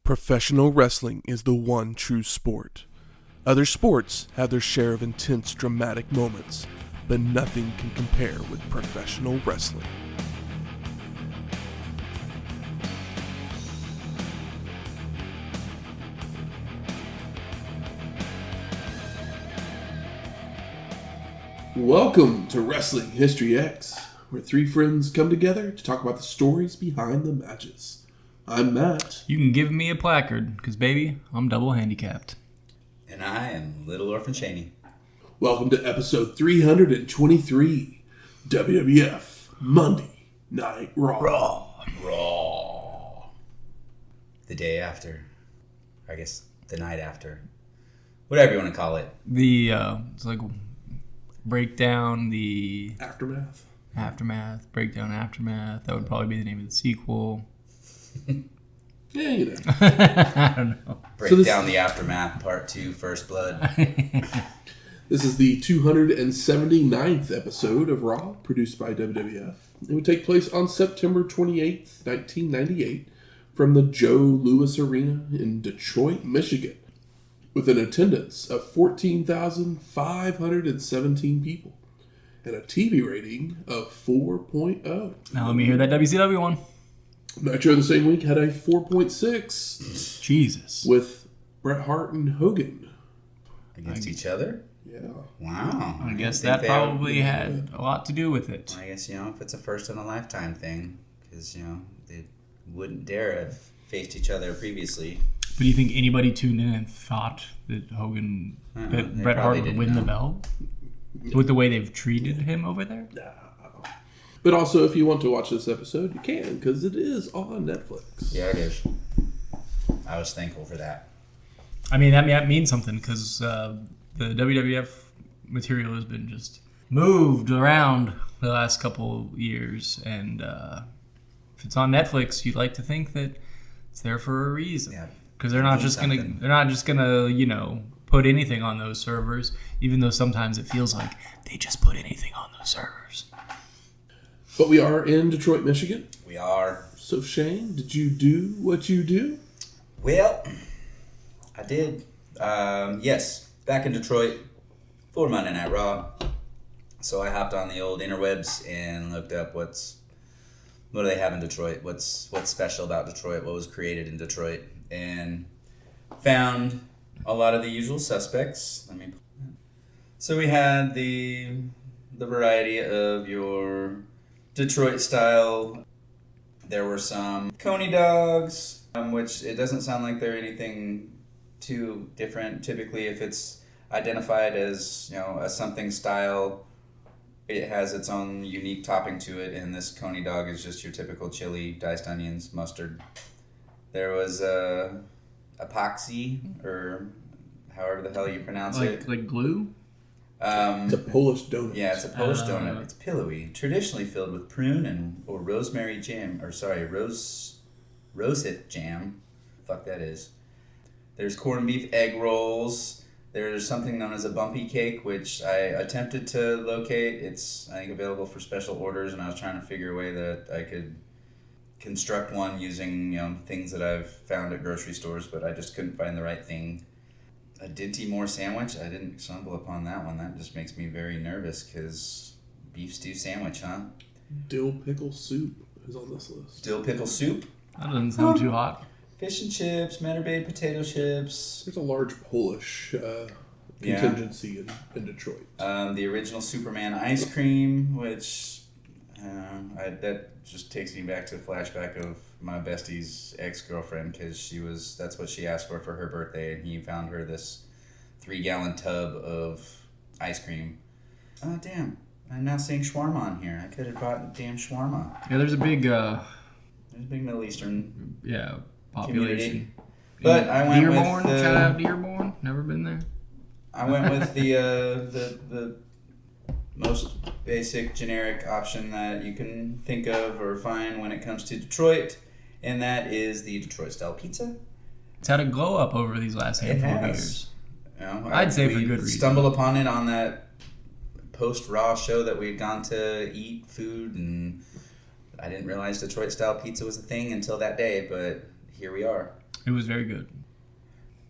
Professional wrestling is the one true sport. Other sports have their share of intense, dramatic moments, but nothing can compare with professional wrestling. Welcome to Wrestling History X, where three friends come together to talk about the stories behind the matches. I'm Matt. You can give me a placard, because baby, I'm double handicapped. And I am Little Orphan Cheney. Welcome to episode 323, WWF Monday Night RAW. Raw. The day after. I guess the night after. Whatever you want to call it. It's like breakdown, the... Aftermath. Breakdown, aftermath. That would probably be the name of the sequel. Yeah, you know. I don't know. Break down the aftermath, part 2, First Blood. This is the 279th episode of Raw, produced by WWF. It would take place on September 28th, 1998, from the Joe Louis Arena in Detroit, Michigan, with an attendance of 14,517 people and a TV rating of 4.0. Now let me hear that WCW one. Metro the same week had a 4.6. Jesus. With Bret Hart and Hogan. Against each other? Yeah. Wow. I guess that probably had a lot to do with it. I guess, if it's a first-in-a-lifetime thing, because, they wouldn't dare have faced each other previously. But do you think anybody tuned in and thought that Bret Hart would win the belt? With the way they've treated him over there? No. But also, if you want to watch this episode, you can, because it is on Netflix. Yeah, it is. I was thankful for that. I mean, that means something, because the WWF material has been just moved around the last couple years, and if it's on Netflix, you'd like to think that it's there for a reason. Yeah. Because they're not just gonna put anything on those servers, even though sometimes it feels like they just put anything on those servers. But we are in Detroit, Michigan. We are. So, Shane, did you do what you do? Well, I did. Yes, back in Detroit for Monday Night Raw. So I hopped on the old interwebs and looked up what do they have in Detroit? What's special about Detroit? What was created in Detroit? And found a lot of the usual suspects. So we had the variety of your Detroit style. There were some coney dogs, which it doesn't sound like they're anything too different. Typically, if it's identified as a something style, it has its own unique topping to it, and this coney dog is just your typical chili, diced onions, mustard. There was epoxy, or however the hell you pronounce it. Like glue? It's a Polish donut. Yeah, it's a Polish donut. It's pillowy, traditionally filled with prune or rosemary jam, rosehip jam. Fuck that is. There's corned beef egg rolls. There's something known as a bumpy cake, which I attempted to locate. It's, I think, available for special orders, and I was trying to figure a way that I could construct one using things that I've found at grocery stores, but I just couldn't find the right thing. A Dinty Moore sandwich? I didn't stumble upon that one. That just makes me very nervous, because beef stew sandwich, huh? Dill pickle soup is on this list. Dill pickle soup? That doesn't sound too hot. Fish and chips, Mannerbade potato chips. There's a large Polish contingency in Detroit. The original Superman ice cream, which that just takes me back to a flashback of my bestie's ex-girlfriend, because that's what she asked for her birthday, and he found her this 3-gallon tub of ice cream. Oh, damn. I'm now saying shawarma on here. I could have bought damn shawarma. Yeah, there's a big... There's a big Middle Eastern population. Community. But I went Dearborn, with... shout out Dearborn. Never been there. I went with the most basic generic option that you can think of or find when it comes to Detroit, and that is the Detroit style pizza. It's had a glow up over these last handful of years. I'd say for good reason. Stumbled upon it on that post-Raw show that we'd gone to eat food, and I didn't realize Detroit style pizza was a thing until that day, but here we are. It was very good.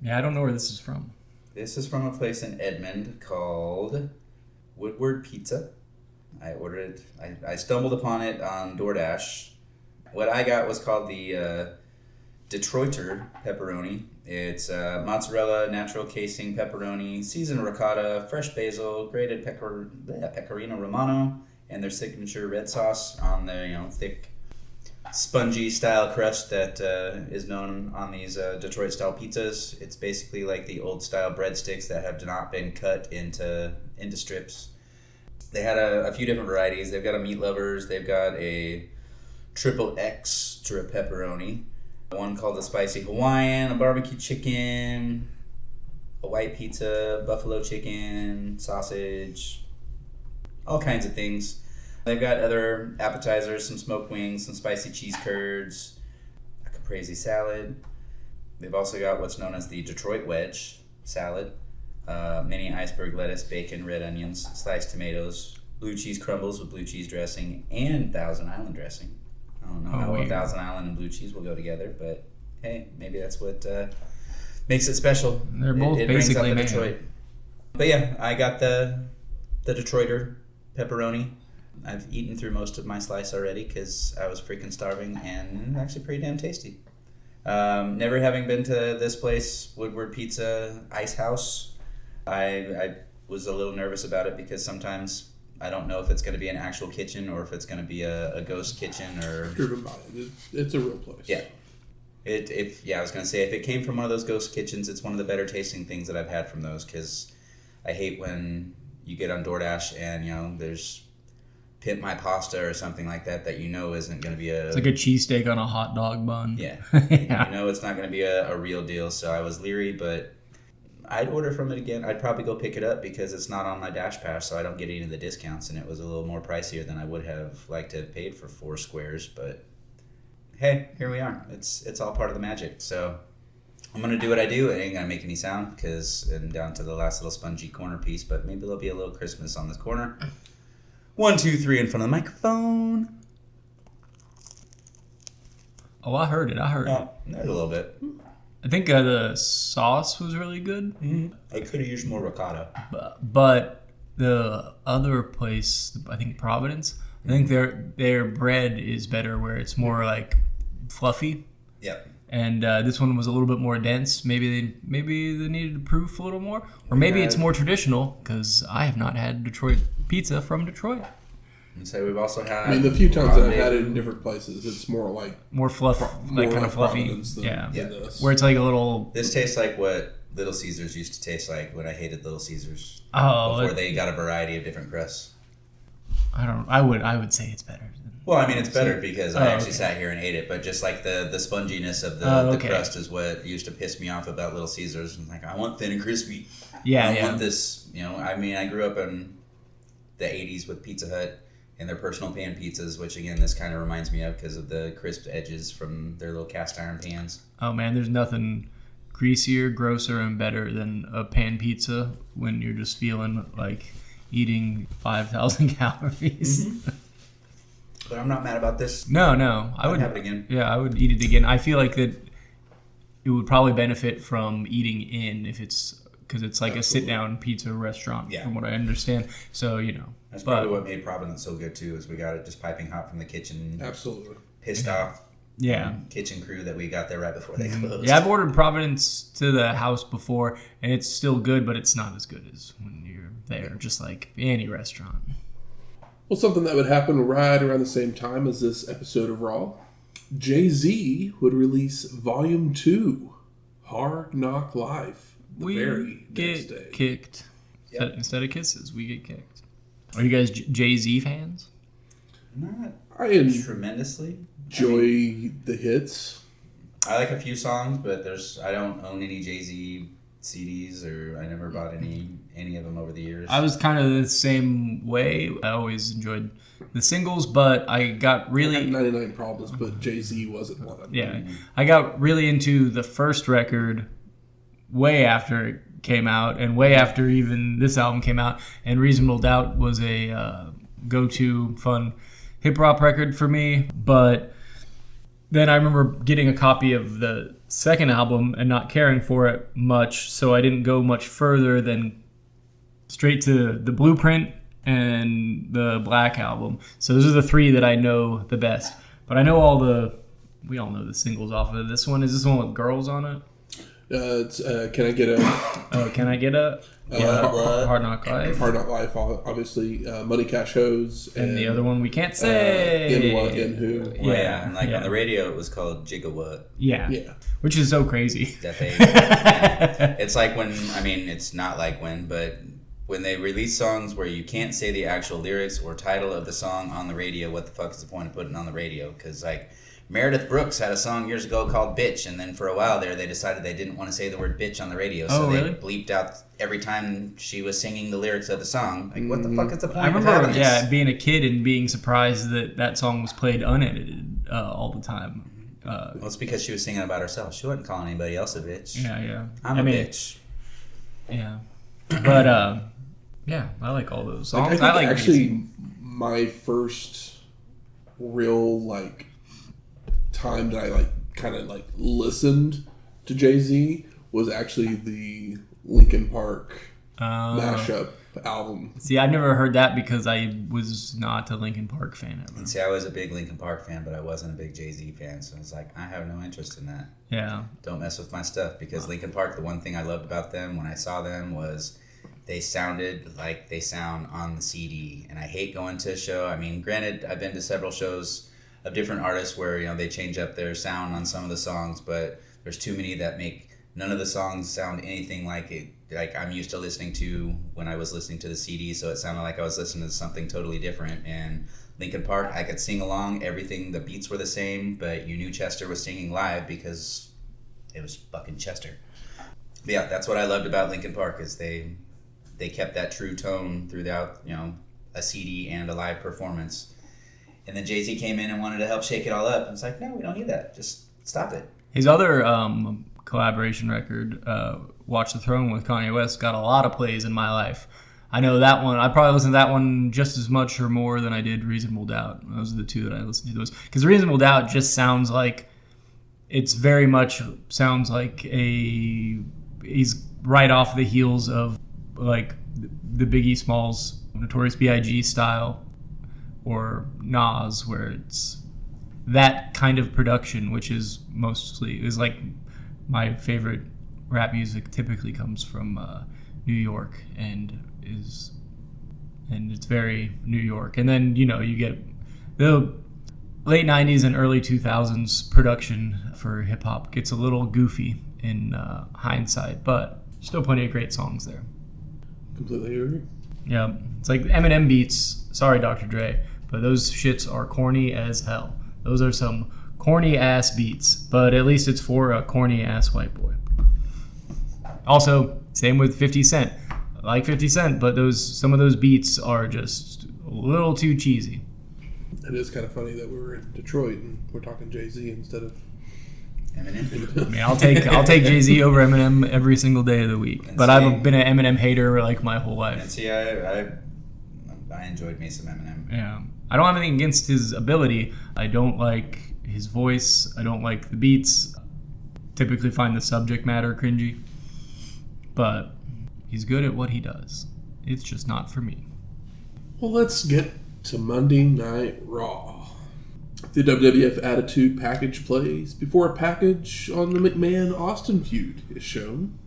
Yeah, I don't know where this is from. This is from a place in Edmond called Woodward Pizza. I ordered it. I stumbled upon it on DoorDash. What I got was called the Detroiter pepperoni. It's mozzarella, natural casing pepperoni, seasoned ricotta, fresh basil, grated pecorino romano, and their signature red sauce on the thick, spongy style crust that is known on these Detroit style pizzas. It's basically like the old style breadsticks that have not been cut into strips. They had a few different varieties. They've got a meat lovers. They've got a triple extra pepperoni. One called the spicy Hawaiian, a barbecue chicken, a white pizza, buffalo chicken, sausage, all kinds of things. They've got other appetizers, some smoked wings, some spicy cheese curds, a caprese salad. They've also got what's known as the Detroit wedge salad, mini iceberg lettuce, bacon, red onions, sliced tomatoes, blue cheese crumbles with blue cheese dressing, and Thousand Island dressing. I don't know how a Thousand Island and blue cheese will go together, but hey, maybe that's what makes it special. They're both basically brings out the Detroit. But yeah, I got the Detroiter pepperoni. I've eaten through most of my slice already because I was freaking starving, and actually pretty damn tasty. Never having been to this place, Woodward Pizza Ice House, I was a little nervous about it because sometimes I don't know if it's going to be an actual kitchen or if it's going to be a ghost kitchen or driven by it. It's a real place. Yeah. I was going to say, if it came from one of those ghost kitchens, it's one of the better tasting things that I've had from those, because I hate when you get on DoorDash and, there's Pimp My Pasta or something like that isn't going to be a... It's like a cheesesteak on a hot dog bun. Yeah. Yeah. It's not going to be a real deal, so I was leery, but I'd order from it again. I'd probably go pick it up because it's not on my Dash Pass, so I don't get any of the discounts, and it was a little more pricier than I would have liked to have paid for 4 squares, but hey, here we are. It's all part of the magic, so I'm going to do what I do. It ain't going to make any sound because I'm down to the last little spongy corner piece, but maybe there'll be a little Christmas on this corner. 1, 2, 3 in front of the microphone. Oh, I heard it. Oh, there's a little bit. I think the sauce was really good. Mm-hmm. I could have used more ricotta. But the other place, I think Providence, I think their bread is better where it's more like fluffy. Yep. And this one was a little bit more dense. Maybe they needed to proof a little more, or maybe it's more traditional because I have not had Detroit pizza from Detroit. And so we've also had. The few times I've had it in different places, it's more like more fluff, like kind of fluffy. Than this. Where it's like a little. This tastes like what Little Caesars used to taste like when I hated Little Caesars. Oh, before they got a variety of different crusts. I would say it's better. Well, I mean, it's better because I actually sat here and ate it, but just like the sponginess of the crust is what used to piss me off about Little Caesars. I'm like, I want thin and crispy. I want this, I grew up in the 80s with Pizza Hut and their personal pan pizzas, which again, this kind of reminds me of because of the crisp edges from their little cast iron pans. Oh man, there's nothing greasier, grosser, and better than a pan pizza when you're just feeling like eating 5,000 calories. Mm-hmm. But I'm not mad about this. No. I would have it again. Yeah, I would eat it again. I feel like that it would probably benefit from eating in because it's like a sit-down pizza restaurant, from what I understand. So, That's probably what made Providence so good, too, is we got it just piping hot from the kitchen. Absolutely. Pissed off. Kitchen crew that we got there right before they closed. Yeah, I've ordered Providence to the house before, and it's still good, but it's not as good as when you're there, just like any restaurant. Well, something that would happen right around the same time as this episode of Raw, Jay-Z would release Volume 2, Hard Knock Life, the very next day. We get kicked. Yep. Instead of kisses, we get kicked. Are you guys Jay-Z fans? Not tremendously. Enjoy the hits. I like a few songs, but I don't own any Jay-Z CDs, or I never bought any of them over the years. I was kind of the same way. I always enjoyed the singles, but I got really... I had 99 Problems, but Jay-Z wasn't one of them. Yeah. I got really into the first record way after it came out, and way after even this album came out, and Reasonable Doubt was a go-to fun hip-hop record for me, but then I remember getting a copy of the second album and not caring for it much, so I didn't go much further than straight to the Blueprint and the Black album. So those are the three that I know the best. But I know we all know the singles off of this one. Is this one with girls on it? It's Can I Get a... Can I Get a... Hard Knock Life. Hard Knock Life, obviously. Money Cash Hose. And the other one we can't say. In What, In Who. Yeah, and on the radio it was called Jigga What. Yeah. Which is so crazy. That they, it's like when, it's not like but when they release songs where you can't say the actual lyrics or title of the song on the radio, what the fuck is the point of putting it on the radio? Because, Meredith Brooks had a song years ago called Bitch, and then for a while there they decided they didn't want to say the word bitch on the radio, so they bleeped out every time she was singing the lyrics of the song. What the fuck is the point I remember, of having this? being a kid and being surprised that song was played unedited all the time. Well, it's because she was singing about herself. She wasn't calling anybody else a bitch. Yeah. I'm a bitch. Yeah. But, I like all those songs. I like actually my first real, time that I kind of listened to Jay-Z was actually the Linkin Park mashup album. See, I've never heard that because I was not a Linkin Park fan ever. And see, I was a big Linkin Park fan, but I wasn't a big Jay-Z fan, so it's I have no interest in that. Yeah. Don't mess with my stuff, because Linkin Park, the one thing I loved about them when I saw them was they sounded like they sound on the CD, and I hate going to a show. Granted, I've been to several shows of different artists where they change up their sound on some of the songs, but there's too many that make none of the songs sound anything like it, like I'm used to listening to when I was listening to the CD. So it sounded like I was listening to something totally different. And Linkin Park, I could sing along, everything, the beats were the same, but you knew Chester was singing live because it was fucking Chester. But yeah, that's what I loved about Linkin Park, is they kept that true tone throughout a CD and a live performance. And then Jay-Z came in and wanted to help shake it all up. And it's no, we don't need that. Just stop it. His other collaboration record, Watch the Throne with Kanye West, got a lot of plays in my life. I know that one. I probably listened to that one just as much or more than I did Reasonable Doubt. Those are the two that I listened to. Because Reasonable Doubt just sounds like, it's very much sounds like he's right off the heels of the Biggie Smalls, Notorious B.I.G. style, or Nas, where it's that kind of production, which is my favorite rap music typically comes from New York, and it's very New York. And then you get the late 90s and early 2000s production for hip hop gets a little goofy in hindsight, but still plenty of great songs there. Completely agree. Yeah, it's like Eminem beats. Sorry, Dr. Dre, but those shits are corny as hell. Those are some corny ass beats, but at least it's for a corny ass white boy. Also, same with 50 Cent. I like 50 Cent, but some of those beats are just a little too cheesy. It is kind of funny that we were in Detroit and we're talking Jay-Z instead of Eminem. I'll take Jay-Z over Eminem every single day of the week. And but I've been an Eminem hater my whole life. And see, I enjoyed me some Eminem. Yeah. I don't have anything against his ability. I don't like his voice. I don't like the beats. Typically find the subject matter cringy. But he's good at what he does. It's just not for me. Well, let's get to Monday Night Raw. The WWF Attitude package plays before a package on the McMahon-Austin feud is shown,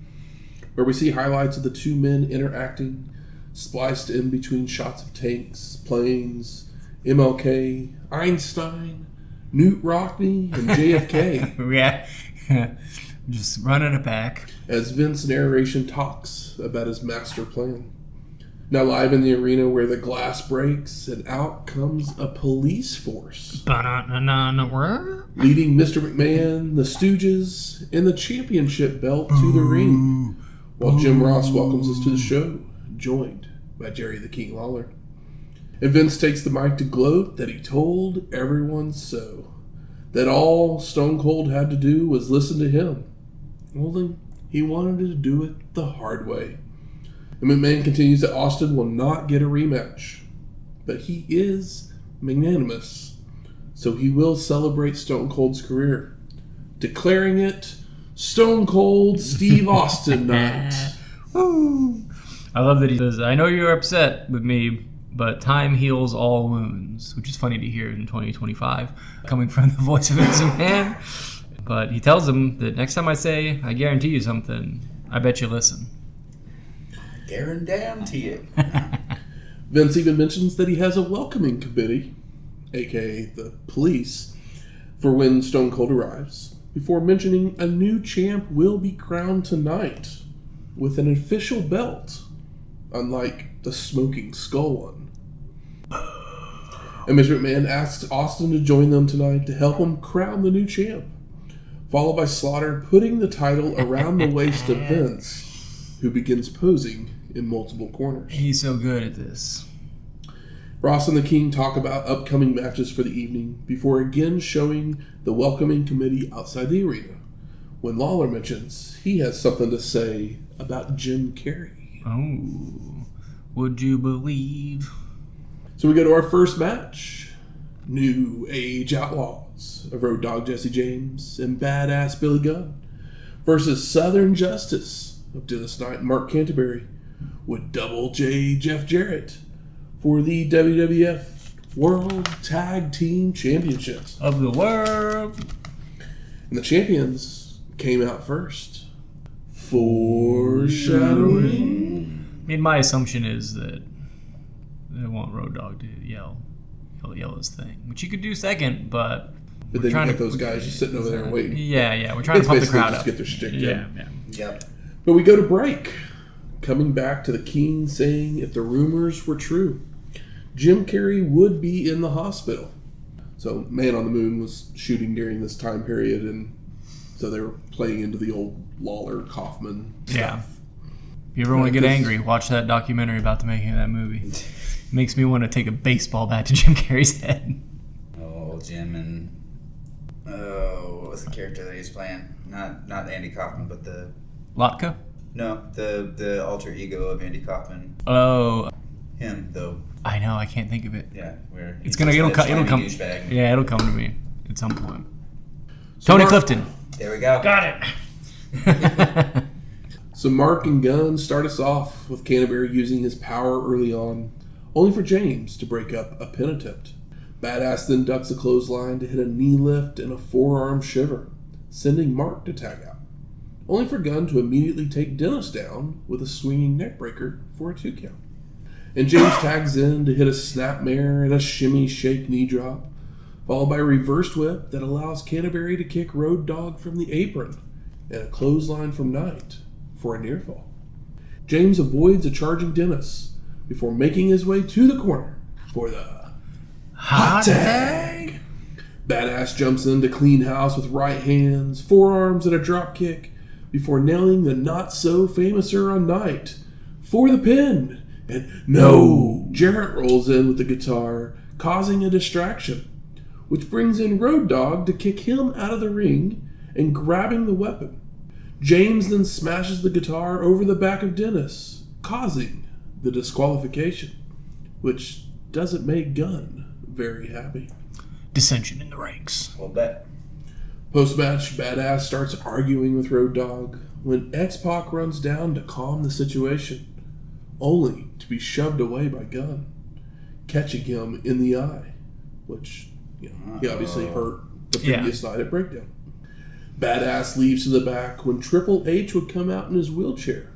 where we see highlights of the two men interacting, spliced in between shots of tanks, planes, MLK, Einstein, Newt Rockney, and JFK. Yeah. Just running it back. As Vince narration talks about his master plan. Now live in the arena where the glass breaks and out comes a police force. Leading Mr. McMahon, the Stooges, and the championship belt to the ring. While Jim Ross welcomes us to the show, joined by Jerry the King Lawler. And Vince takes the mic to gloat that he told everyone so. That all Stone Cold had to do was listen to him. Only he wanted to do it the hard way. And McMahon continues that Austin will not get a rematch. But he is magnanimous. So he will celebrate Stone Cold's career, declaring it Stone Cold Steve Austin night. Woo. I love that he says, I know you're upset with me, but time heals all wounds, which is funny to hear in 2025, coming from the voice of Vince McMahon. But he tells him that next time I say, I guarantee you something, I bet you listen. Guarantee it. Vince even mentions that he has a welcoming committee, aka the police, for when Stone Cold arrives, before mentioning a new champ will be crowned tonight with an official belt, unlike the Smoking Skull one. And Mr. McMahon asks Austin to join them tonight to help him crown the new champ, followed by Slaughter putting the title around the waist of Vince, who begins posing in multiple corners. He's so good at this. Ross and the King talk about upcoming matches for the evening before again showing the welcoming committee outside the arena, when Lawler mentions he has something to say about Jim Carrey. Oh, would you believe? So we go to our first match. New Age Outlaws of Road Dogg Jesse James and Badass Billy Gunn versus Southern Justice of Dennis Knight and Marc Canterbury with Double J Jeff Jarrett for the WWF World Tag Team Championships Of the world. And the champions came out first. Foreshadowing. I mean, my assumption is that they want Road Dogg to yell his thing, which you could do second, but then you get those guys just sitting over there and waiting. Yeah, we're trying to pump the crowd just up. Get their shtick Yeah. Yep. But we go to break, coming back to the King saying if the rumors were true, Jim Carrey would be in the hospital. So Man on the Moon was shooting during this time period, and so they were playing into the old Lawler Kaufman stuff. Yeah. If you ever want to get angry, watch that documentary about the making of that movie. It makes me want to take a baseball bat to Jim Carrey's head. Oh, Jim and what was the character that he's playing? Not Andy Kaufman, but the Lotka? No, the alter ego of Andy Kaufman. Oh, Him though. I know. I can't think of it. Yeah, where It'll come. Douchebag. Yeah, it'll come to me at some point. Tony Clifton. There we go. Got it. So Marc and Gunn start us off with Canterbury using his power early on, only for James to break up a pin attempt. Badass then ducks a clothesline to hit a knee lift and a forearm shiver, sending Marc to tag out, only for Gunn to immediately take Dennis down with a swinging neckbreaker for a 2 count. And James tags in to hit a snapmare and a shimmy shake knee drop, followed by a reversed whip that allows Canterbury to kick Road Dogg from the apron and a clothesline from Knight for a near fall. James avoids a charging Dennis before making his way to the corner for the hot tag. Badass jumps in to clean house with right hands, forearms, and a drop kick before nailing the not-so-famouser on Knight for the pin. And no! Jarrett rolls in with the guitar, causing a distraction, which brings in Road Dogg to kick him out of the ring and grabbing the weapon. James then smashes the guitar over the back of Dennis, causing the disqualification, which doesn't make Gunn very happy. Dissension in the ranks. Well, bet. Post-match, Badass starts arguing with Road Dogg when X-Pac runs down to calm the situation, only to be shoved away by Gunn, catching him in the eye, which he obviously hurt the previous night at Breakdown. Badass leaves to the back when Triple H would come out in his wheelchair,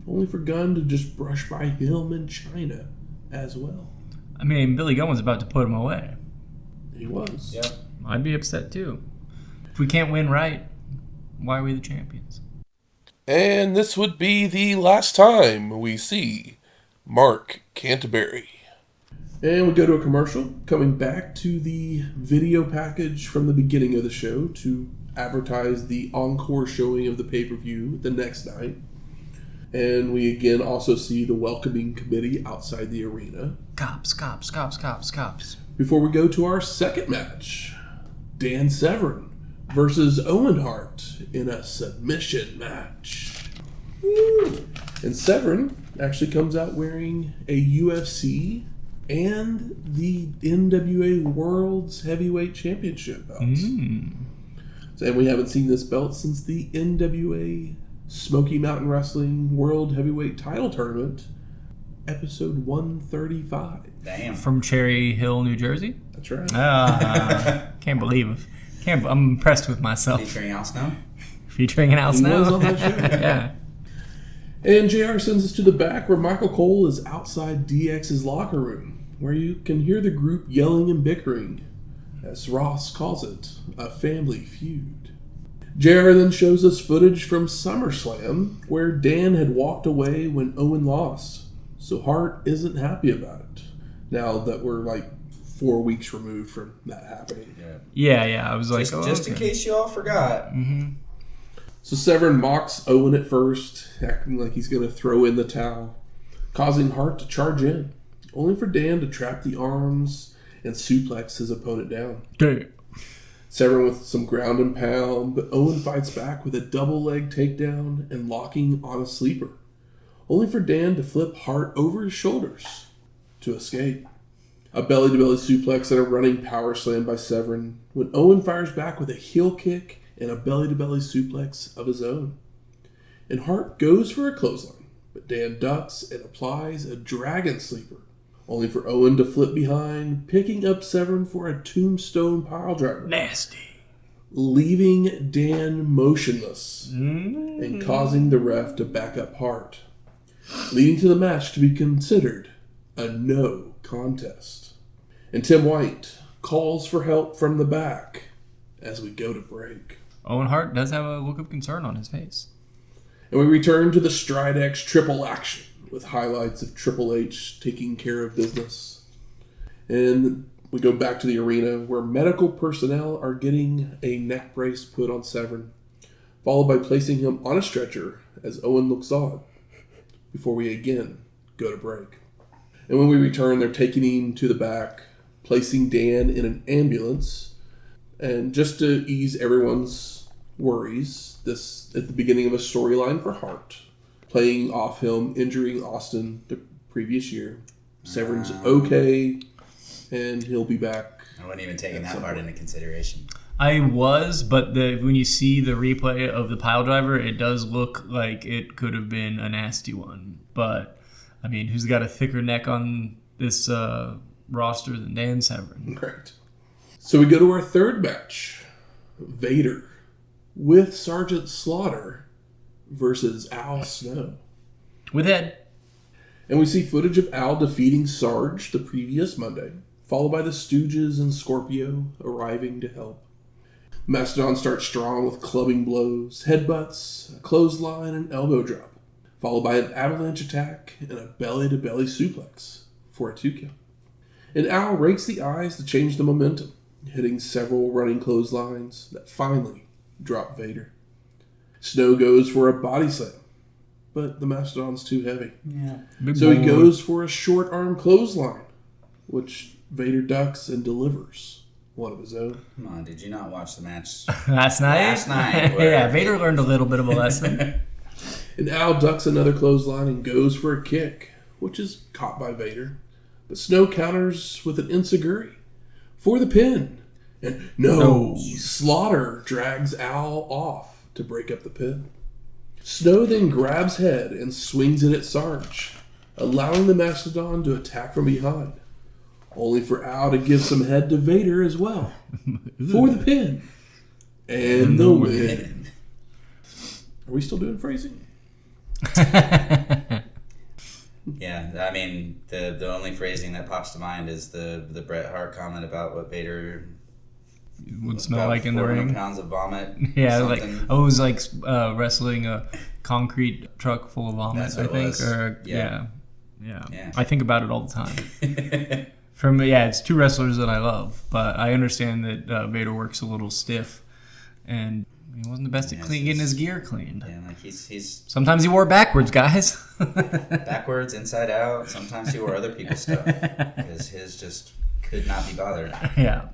only for Gunn to just brush by him and Chyna as well. I mean, Billy Gunn was about to put him away. He was. Yep. I'd be upset too. If we can't win right, why are we the champions? And this would be the last time we see Marc Canterbury. And we go to a commercial, coming back to the video package from the beginning of the show to advertise the encore showing of the pay-per-view the next night. And we again also see the welcoming committee outside the arena. Cops. Before we go to our second match, Dan Severn versus Owen Hart in a submission match. Woo! And Severn actually comes out wearing a UFC and the NWA World's Heavyweight Championship belts. And we haven't seen this belt since the NWA Smoky Mountain Wrestling World Heavyweight Title Tournament, episode 135. Damn. From Cherry Hill, New Jersey? That's right. Can't believe it. I'm impressed with myself. Featuring Al Snow? Featuring an Al He Snow? was on that show. Yeah. And JR sends us to the back where Michael Cole is outside DX's locker room, where you can hear the group yelling and bickering, as Ross calls it, a family feud. JR then shows us footage from SummerSlam, where Dan had walked away when Owen lost, so Hart isn't happy about it, now that we're like 4 weeks removed from that happening. Yeah, I was like, Just in case you all forgot. Mm-hmm. So Severn mocks Owen at first, acting like he's going to throw in the towel, causing Hart to charge in, only for Dan to trap the arms and suplex his opponent down. Damn. Severn with some ground and pound, but Owen fights back with a double leg takedown and locking on a sleeper, only for Dan to flip Hart over his shoulders to escape. A belly-to-belly suplex and a running power slam by Severn, when Owen fires back with a heel kick and a belly-to-belly suplex of his own. And Hart goes for a clothesline, but Dan ducks and applies a dragon sleeper, only for Owen to flip behind, picking up Severn for a tombstone piledriver. Nasty. Leaving Dan motionless and causing the ref to back up Hart, leading to the match to be considered a no contest. And Tim White calls for help from the back as we go to break. Owen Hart does have a look of concern on his face. And we return to the Stride X triple action with highlights of Triple H taking care of business. And we go back to the arena where medical personnel are getting a neck brace put on Severn, followed by placing him on a stretcher as Owen looks on, before we again go to break. And when we return, they're taking him to the back, placing Dan in an ambulance. And just to ease everyone's worries, this at the beginning of a storyline for Hart, playing off him injuring Austin the previous year. Severn's okay, and he'll be back. I wasn't even taking that part into consideration. I was, but when you see the replay of the piledriver, it does look like it could have been a nasty one. But, I mean, who's got a thicker neck on this roster than Dan Severn? Right. So we go to our third match. Vader with Sergeant Slaughter versus Al Snow. With Ed. And we see footage of Al defeating Sarge the previous Monday, followed by the Stooges and Scorpio arriving to help. Mastodon starts strong with clubbing blows, headbutts, a clothesline, and elbow drop, followed by an avalanche attack and a belly-to-belly suplex for a 2 count. And Al rakes the eyes to change the momentum, hitting several running clotheslines that finally drop Vader. Snow goes for a body slam, but the Mastodon's too heavy. Yeah. So he goes for a short arm clothesline, which Vader ducks and delivers one of his own. Come on, did you not watch the match Last night? last night? where- Yeah, Vader learned a little bit of a lesson. And Al ducks another clothesline and goes for a kick, which is caught by Vader. But Snow counters with an enziguri for the pin. And no, Slaughter drags Al off to break up the pin. Snow then grabs Head and swings it at Sarge, allowing the Mastodon to attack from behind, only for Al to give some head to Vader as well for the pin and the win. Are we still doing phrasing? Yeah, I mean, the only phrasing that pops to mind is the Bret Hart comment about what Vader Would smell like in the 400 ring. pounds of vomit. Yeah, or like something. it was like wrestling a concrete truck full of vomit. That's what I think, it was. or Yeah. yeah. I think about it all the time. It's two wrestlers that I love, but I understand that Vader works a little stiff, and he wasn't the best at getting his gear cleaned. Yeah, like he's Sometimes he wore it backwards, guys. backwards, inside out. Sometimes he wore other people's stuff because his just could not be bothered. Yeah.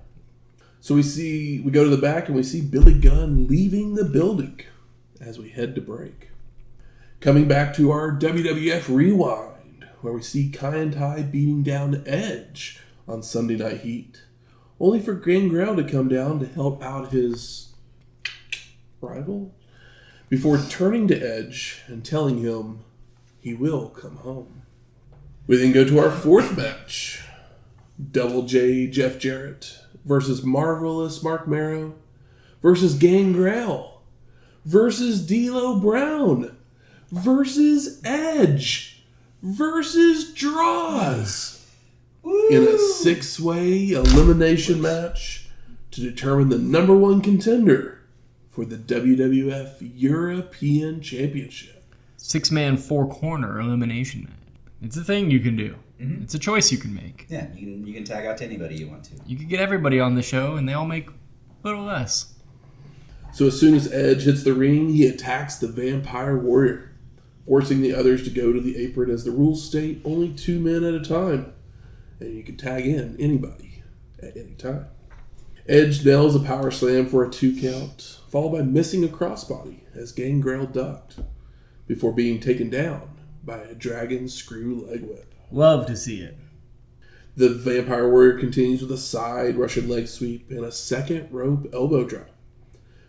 So we go to the back and we see Billy Gunn leaving the building as we head to break. Coming back to our WWF Rewind, where we see Kai beating down Edge on Sunday Night Heat, only for Gangrel to come down to help out his rival, before turning to Edge and telling him he will come home. We then go to our fourth match. Double J Jeff Jarrett versus Marvelous Marc Mero versus Gangrel versus D'Lo Brown versus Edge versus Droz in a 6-way elimination match to determine the number one contender for the WWF European Championship. 6-man, 4-corner elimination match. It's a thing you can do. Mm-hmm. It's a choice you can make. Yeah, you can tag out to anybody you want to. You could get everybody on the show, and they all make a little less. So as soon as Edge hits the ring, he attacks the Vampire Warrior, forcing the others to go to the apron as the rules state only 2 men at a time. And you can tag in anybody at any time. Edge nails a power slam for a 2 count, followed by missing a crossbody as Gangrel ducked, before being taken down by a dragon screw leg whip. Love to see it. The Vampire Warrior continues with a side Russian leg sweep and a second rope elbow drop.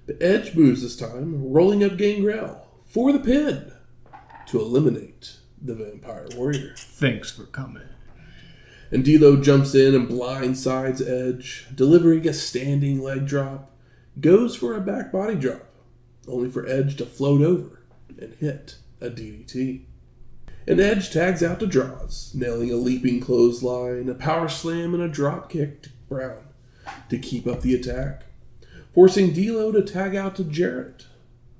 But Edge moves this time, rolling up Gangrel for the pin to eliminate the Vampire Warrior. Thanks for coming. And D'Lo jumps in and blindsides Edge, delivering a standing leg drop, goes for a back body drop, only for Edge to float over and hit a DDT. And Edge tags out to Droz, nailing a leaping clothesline, a power slam, and a drop kick to Brown to keep up the attack, forcing D'Lo to tag out to Jarrett,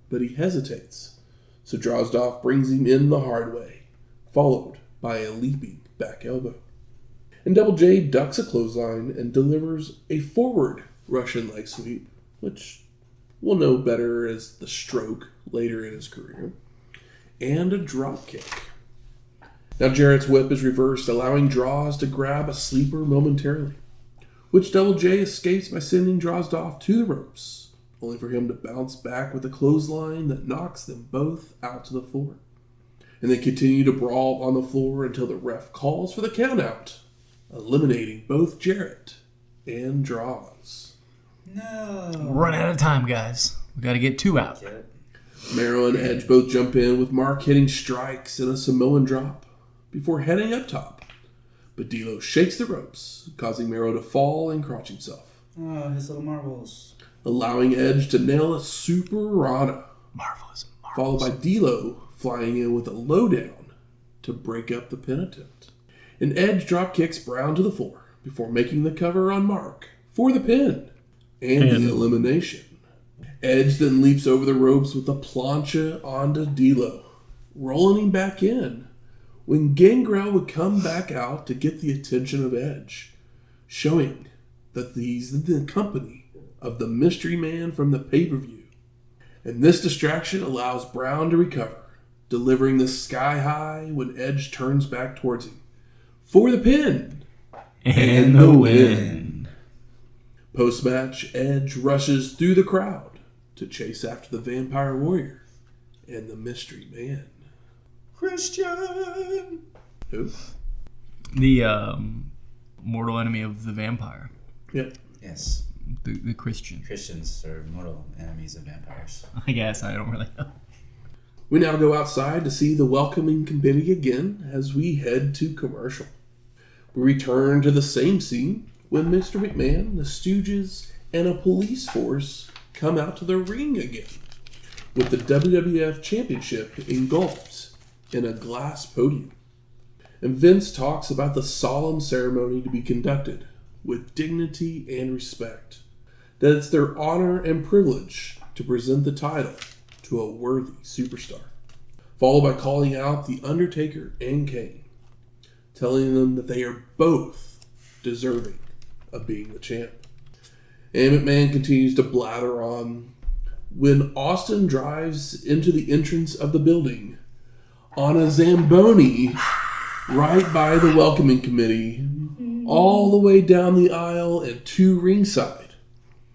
but he hesitates, so Drozdov brings him in the hard way, followed by a leaping back elbow. And Double J ducks a clothesline and delivers a forward Russian leg sweep, which we'll know better as the stroke later in his career, and a drop kick. Now Jarrett's whip is reversed, allowing Droz to grab a sleeper momentarily, which Double J escapes by sending Drozdov to the ropes, only for him to bounce back with a clothesline that knocks them both out to the floor. And they continue to brawl on the floor until the ref calls for the countout, eliminating both Jarrett and Droz. No. Run out of time, guys. We got to get 2 out. Mero and Edge both jump in, with Marc hitting strikes and a Samoan drop before heading up top. But D'Lo shakes the ropes, causing Mero to fall and crotch himself. Oh, his little marbles. Allowing Edge to nail a Super Rana. Marvelous. Followed by D'Lo flying in with a lowdown to break up the pin attempt. And Edge drop kicks Brown to the floor before making the cover on Marc for the pin and the elimination. Edge then leaps over the ropes with a plancha onto D'Lo, rolling him back in, when Gangrel would come back out to get the attention of Edge, showing that he's in the company of the mystery man from the pay-per-view. And this distraction allows Brown to recover, delivering the sky high when Edge turns back towards him for the pin and the win. Post-match, Edge rushes through the crowd to chase after the Vampire Warrior and the mystery man. Christian! Who? The mortal enemy of the vampire. Yep. Yes. The Christian. Christians are mortal enemies of vampires. I guess. I don't really know. We now go outside to see the welcoming committee again as we head to commercial. We return to the same scene when Mr. McMahon, the Stooges, and a police force come out to the ring again, with the WWF Championship engulfed in a glass podium. And Vince talks about the solemn ceremony to be conducted with dignity and respect, that it's their honor and privilege to present the title to a worthy superstar, followed by calling out the Undertaker and Kane, telling them that they are both deserving of being the champ. And McMahon continues to blather on when Austin drives into the entrance of the building on a Zamboni right by the welcoming committee, all the way down the aisle and to ringside.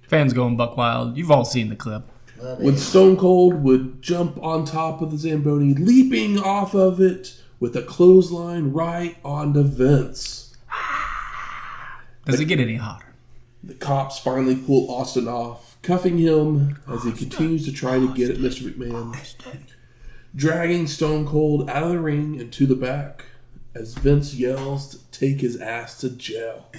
Fans going buck wild. You've all seen the clip. When Stone Cold would jump on top of the Zamboni, leaping off of it with a clothesline right onto Vince. Does it get any hotter? The cops finally pull Austin off, cuffing him as he continues to try to get at Mr. McMahon, dragging Stone Cold out of the ring and to the back as Vince yells to take his ass to jail.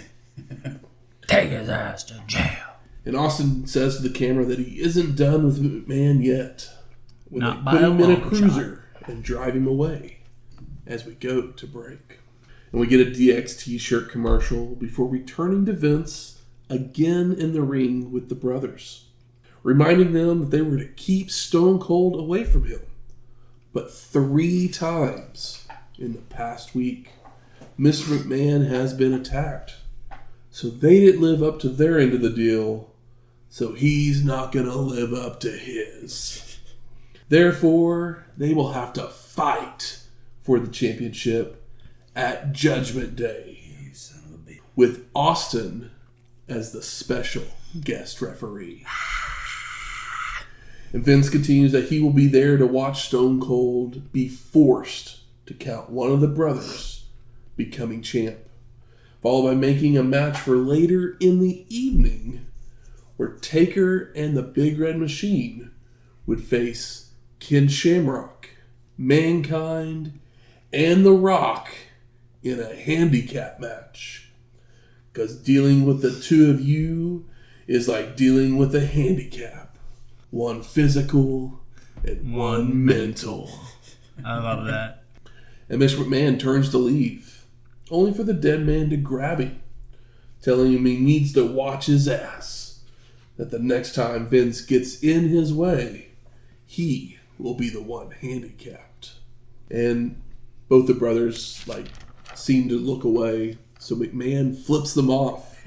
Take his ass to jail. And Austin says to the camera that he isn't done with McMahon yet when Not they by put a him in a long cruiser and drive him away as we go to break. And we get a DX t-shirt commercial before returning to Vince again in the ring with the brothers, reminding them that they were to keep Stone Cold away from him. But 3 times in the past week, Mr. McMahon has been attacked. So they didn't live up to their end of the deal, so he's not going to live up to his. Therefore, they will have to fight for the championship at Judgment Day, with Austin as the special guest referee. And Vince continues that he will be there to watch Stone Cold be forced to count one of the brothers becoming champ, followed by making a match for later in the evening where Taker and the Big Red Machine would face Ken Shamrock, Mankind, and The Rock in a handicap match. Because dealing with the two of you is like dealing with a handicap. One physical and one mental. I love that. And Mr. McMahon turns to leave, only for the dead man to grab him, telling him he needs to watch his ass, that the next time Vince gets in his way, he will be the one handicapped. And both the brothers seem to look away, so McMahon flips them off.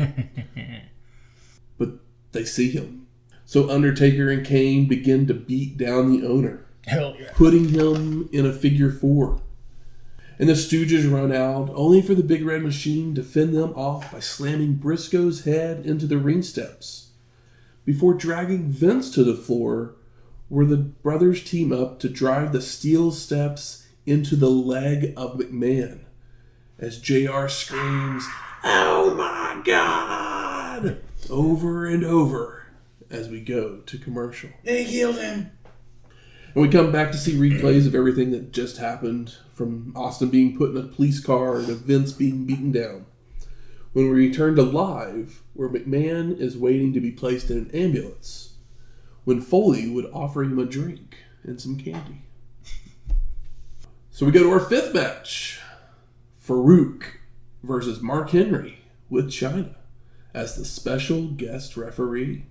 But they see him. So Undertaker and Kane begin to beat down the owner, Hell yeah. putting him in a figure 4. And the Stooges run out, only for the Big Red Machine to fend them off by slamming Briscoe's head into the ring steps, before dragging Vince to the floor, where the brothers team up to drive the steel steps into the leg of McMahon, as JR screams, "Oh my God!" over and over as we go to commercial. They killed him. And we come back to see replays of everything that just happened, from Austin being put in a police car to Vince being beaten down. When we return to live, where McMahon is waiting to be placed in an ambulance, when Foley would offer him a drink and some candy. So we go to our 5th match. Faarooq versus Mark Henry with Chyna as the special guest referee.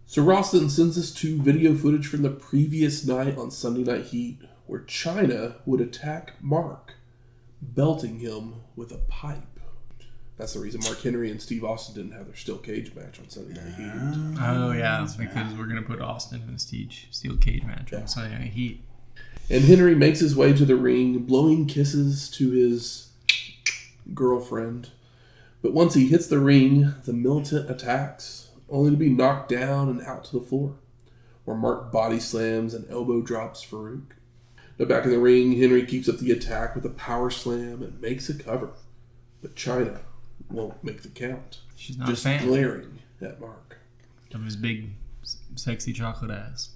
So Roston sends us to video footage from the previous night on Sunday Night Heat, where Chyna would attack Mark, belting him with a pipe. That's the reason Mark Henry and Steve Austin didn't have their steel cage match on Sunday Night Heat. Oh, yeah. It's because we're going to put Austin in a steel cage match on Sunday Night Heat. And Henry makes his way to the ring, blowing kisses to his girlfriend. But once he hits the ring, the militant attacks, only to be knocked down and out to the floor, where Mark body slams and elbow drops Faarooq. Now back in the ring, Henry keeps up the attack with a power slam and makes a cover. But Chyna won't make the count. She's not just a fan. glaring at Mark. Of his big, sexy chocolate ass.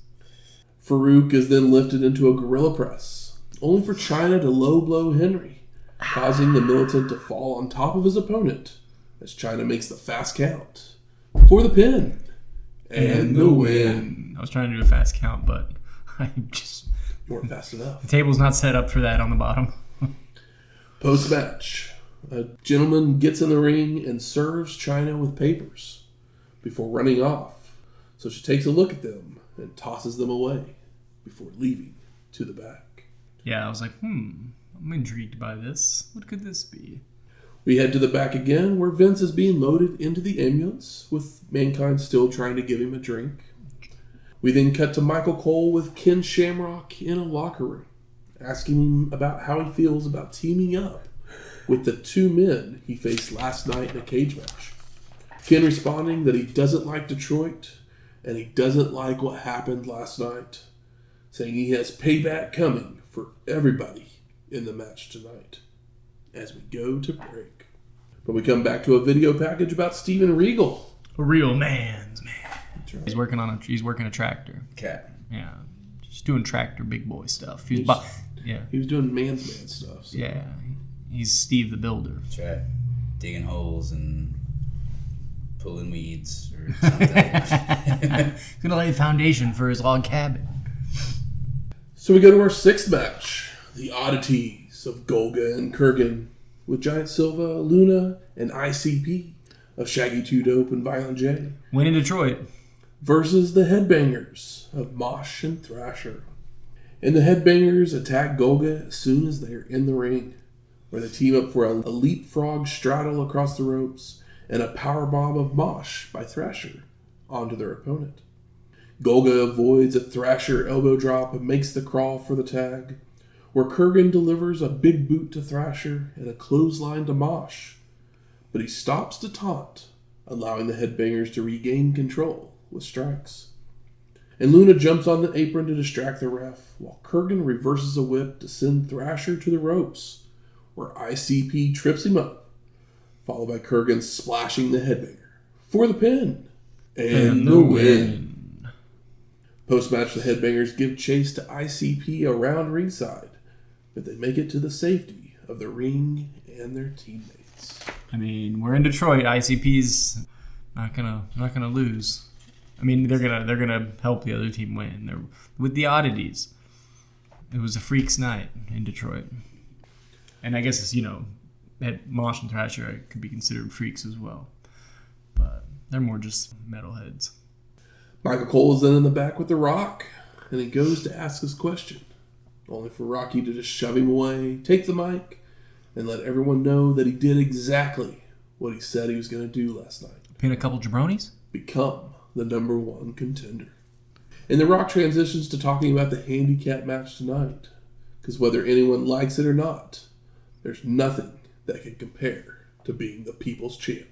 Faarooq is then lifted into a gorilla press, only for Chyna to low blow Henry, causing the militant to fall on top of his opponent as Chyna makes the fast count for the pin and the win. I was trying to do a fast count, but you weren't fast enough. The table's not set up for that on the bottom. Post-match, a gentleman gets in the ring and serves Chyna with papers before running off. So she takes a look at them and tosses them away before leaving to the back. Yeah, I was like, I'm intrigued by this. What could this be? We head to the back again, where Vince is being loaded into the ambulance, with Mankind still trying to give him a drink. We then cut to Michael Cole with Ken Shamrock in a locker room, asking him about how he feels about teaming up with the 2 men he faced last night in a cage match. Ken responding that he doesn't like Detroit, and he doesn't like what happened last night, saying he has payback coming for everybody in the match tonight, as we go to break. But we come back to a video package about Steven Regal. A real man's man. That's right. He's working a tractor. Okay. Yeah, just doing tractor big boy stuff. He was doing man's man stuff. So. Yeah, he's Steve the Builder. That's right. Digging holes and pulling weeds or something. He's gonna lay the foundation for his log cabin. So we go to our sixth match, the Oddities of Golga and Kurrgan, with Giant Silva, Luna, and ICP of Shaggy 2 Dope and Violent J. Win in Detroit. Versus the Headbangers of Mosh and Thrasher. And the Headbangers attack Golga as soon as they are in the ring, where they team up for a leapfrog straddle across the ropes and a powerbomb of Mosh by Thrasher onto their opponent. Golga avoids a Thrasher elbow drop and makes the crawl for the tag, where Kurrgan delivers a big boot to Thrasher and a clothesline to Mosh. But he stops to taunt, allowing the Headbangers to regain control with strikes. And Luna jumps on the apron to distract the ref, while Kurrgan reverses a whip to send Thrasher to the ropes, where ICP trips him up, followed by Kurrgan splashing the Headbanger for the pin and the win. Post-match, the Headbangers give chase to ICP around ringside, but they make it to the safety of the ring and their teammates. I mean, we're in Detroit. ICP's not gonna lose. I mean, they're gonna help the other team win. They're with the Oddities. It was a freaks night in Detroit, and I guess it's, that Mosh and Thrasher could be considered freaks as well, but they're more just metalheads. Michael Cole is then in the back with The Rock, and he goes to ask his question, only for Rocky to just shove him away, take the mic, and let everyone know that he did exactly what he said he was going to do last night. Pin a couple jabronis? Become the number one contender. And The Rock transitions to talking about the handicap match tonight, because whether anyone likes it or not, there's nothing that can compare to being the people's champ.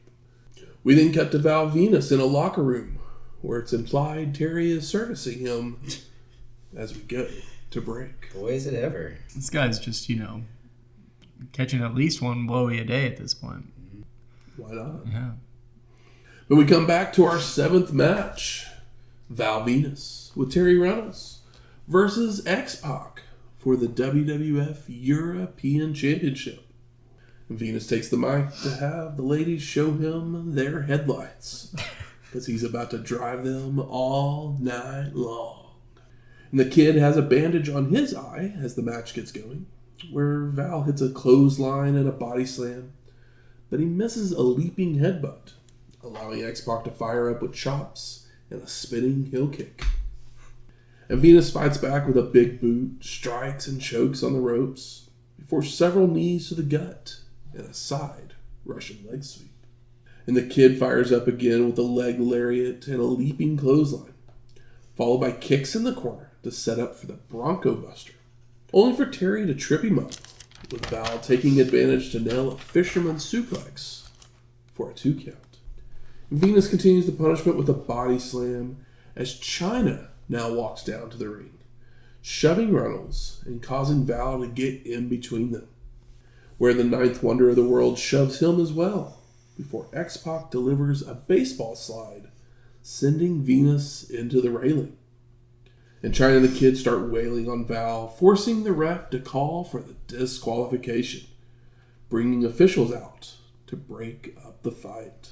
We then cut to Val Venis in a locker room, where it's implied Terri is servicing him as we go to break. Boy, is it ever. This guy's just, catching at least one blowy a day at this point. Why not? Yeah. But we come back to our seventh match. Val Venis with Terri Runnels versus X-Pac for the WWF European Championship. Venis takes the mic to have the ladies show him their headlights, because he's about to drive them all night long. And the kid has a bandage on his eye as the match gets going, where Val hits a clothesline and a body slam, but he misses a leaping headbutt, allowing X-Pac to fire up with chops and a spinning heel kick. And Venis fights back with a big boot, strikes and chokes on the ropes, before several knees to the gut and a side Russian leg sweep. And the kid fires up again with a leg lariat and a leaping clothesline, followed by kicks in the corner to set up for the Bronco Buster, only for Terri to trip him up, with Val taking advantage to nail a fisherman's suplex for a 2 count. Venis continues the punishment with a body slam as Chyna now walks down to the ring, shoving Runnels and causing Val to get in between them, where the ninth wonder of the world shoves him as well, before X-Pac delivers a baseball slide, sending Venis into the railing. And Chyna and the kid start wailing on Val, forcing the ref to call for the disqualification, bringing officials out to break up the fight.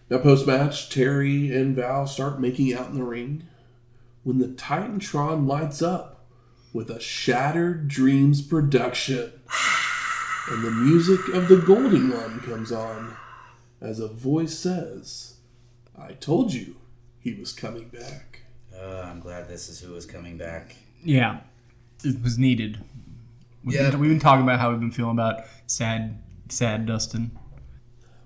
Now post-match, Terri and Val start making out in the ring when the Titantron lights up with a Shattered Dreams production. And the music of the Golden One comes on as a voice says, "I told you he was coming back." I'm glad this is who is coming back. Yeah, it was needed. We've Yeah. been talking about how we've been feeling about sad Dustin.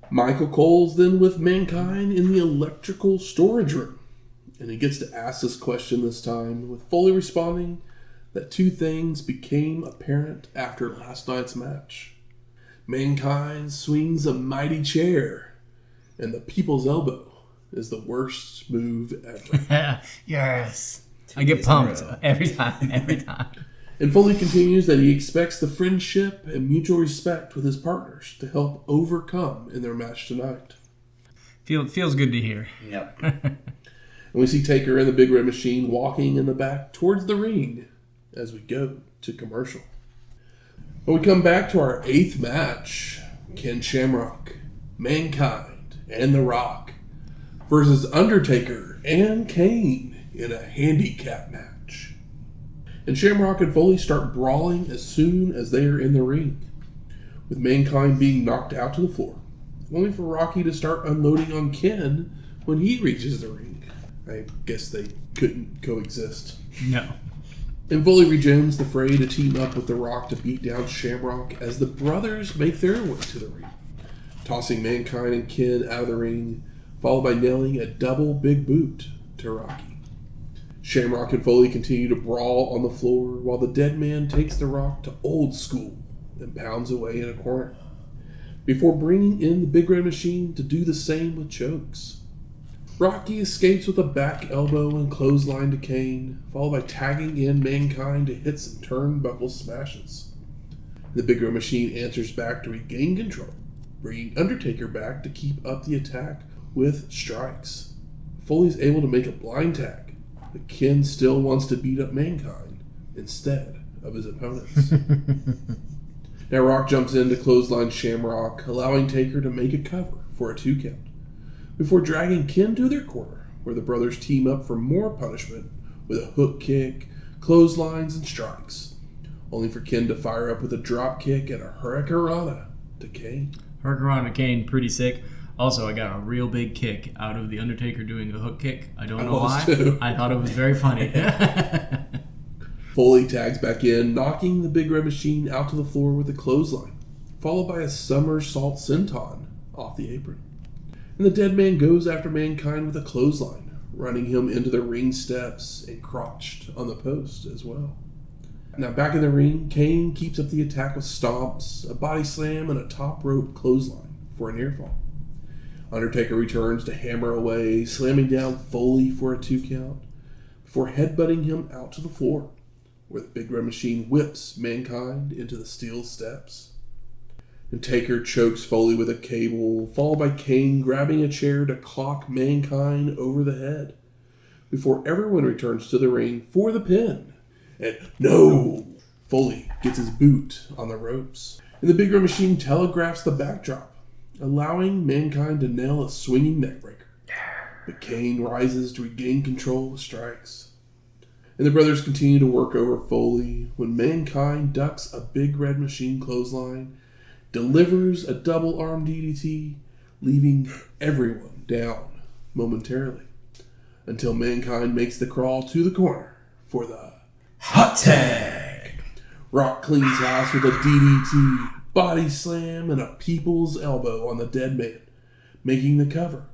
Michael Cole's then with Mankind in the electrical storage room, and he gets to ask this question this time, with Foley responding that 2 things became apparent after last night's match. Mankind swings a mighty chair, and the people's elbow is the worst move ever. Yes. I get pumped every time. And Foley continues that he expects the friendship and mutual respect with his partners to help overcome in their match tonight. Feels good to hear. Yep. And we see Taker and the Big Red Machine walking in the back towards the ring as we go to commercial. But we come back to our 8th match. Ken Shamrock, Mankind, and The Rock versus Undertaker and Kane in a handicap match. And Shamrock and Foley start brawling as soon as they are in the ring, with Mankind being knocked out to the floor, only for Rocky to start unloading on Ken when he reaches the ring. I guess they couldn't coexist. No. And Foley rejoins the fray to team up with The Rock to beat down Shamrock as the brothers make their way to the ring, tossing Mankind and Ken out of the ring, followed by nailing a double big boot to Rocky. Shamrock and Foley continue to brawl on the floor while the dead man takes The Rock to old school and pounds away in a corner, before bringing in the Big Red Machine to do the same with chokes. Rocky escapes with a back elbow and clothesline to Kane, followed by tagging in Mankind to hit some turnbuckle smashes. The Big Red Machine answers back to regain control, bringing Undertaker back to keep up the attack with strikes. Foley's able to make a blind tag, but Ken still wants to beat up Mankind instead of his opponents. Now Rock jumps in to clothesline Shamrock, allowing Taker to make a cover for a 2 count, before dragging Ken to their corner, where the brothers team up for more punishment with a hook kick, clotheslines, and strikes, only for Ken to fire up with a drop kick and a hurricanrana to Kane. Hurricanrana to Kane, pretty sick. Also, I got a real big kick out of The Undertaker doing a hook kick. I don't know why. Too. I thought it was very funny. Foley tags back in, knocking the Big Red Machine out to the floor with a clothesline, followed by a somersault senton off the apron. And the dead man goes after Mankind with a clothesline, running him into the ring steps and crotched on the post as well. Now back in the ring, Kane keeps up the attack with stomps, a body slam, and a top rope clothesline for a near fall. Undertaker returns to hammer away, slamming down Foley for a 2 count, before headbutting him out to the floor, where the Big Red Machine whips Mankind into the steel steps. And Taker chokes Foley with a cable, followed by Kane grabbing a chair to clock Mankind over the head, before everyone returns to the ring for the pin. And no! Foley gets his boot on the ropes. And the Big Red Machine telegraphs the backdrop, allowing Mankind to nail a swinging neckbreaker. But Kane rises to regain control with strikes. And the brothers continue to work over Foley when Mankind ducks a Big Red Machine clothesline, delivers a double-arm DDT, leaving everyone down momentarily, until Mankind makes the crawl to the corner for the hot tag. Rock cleans house with a DDT, body slam, and a people's elbow on the dead man, making the cover,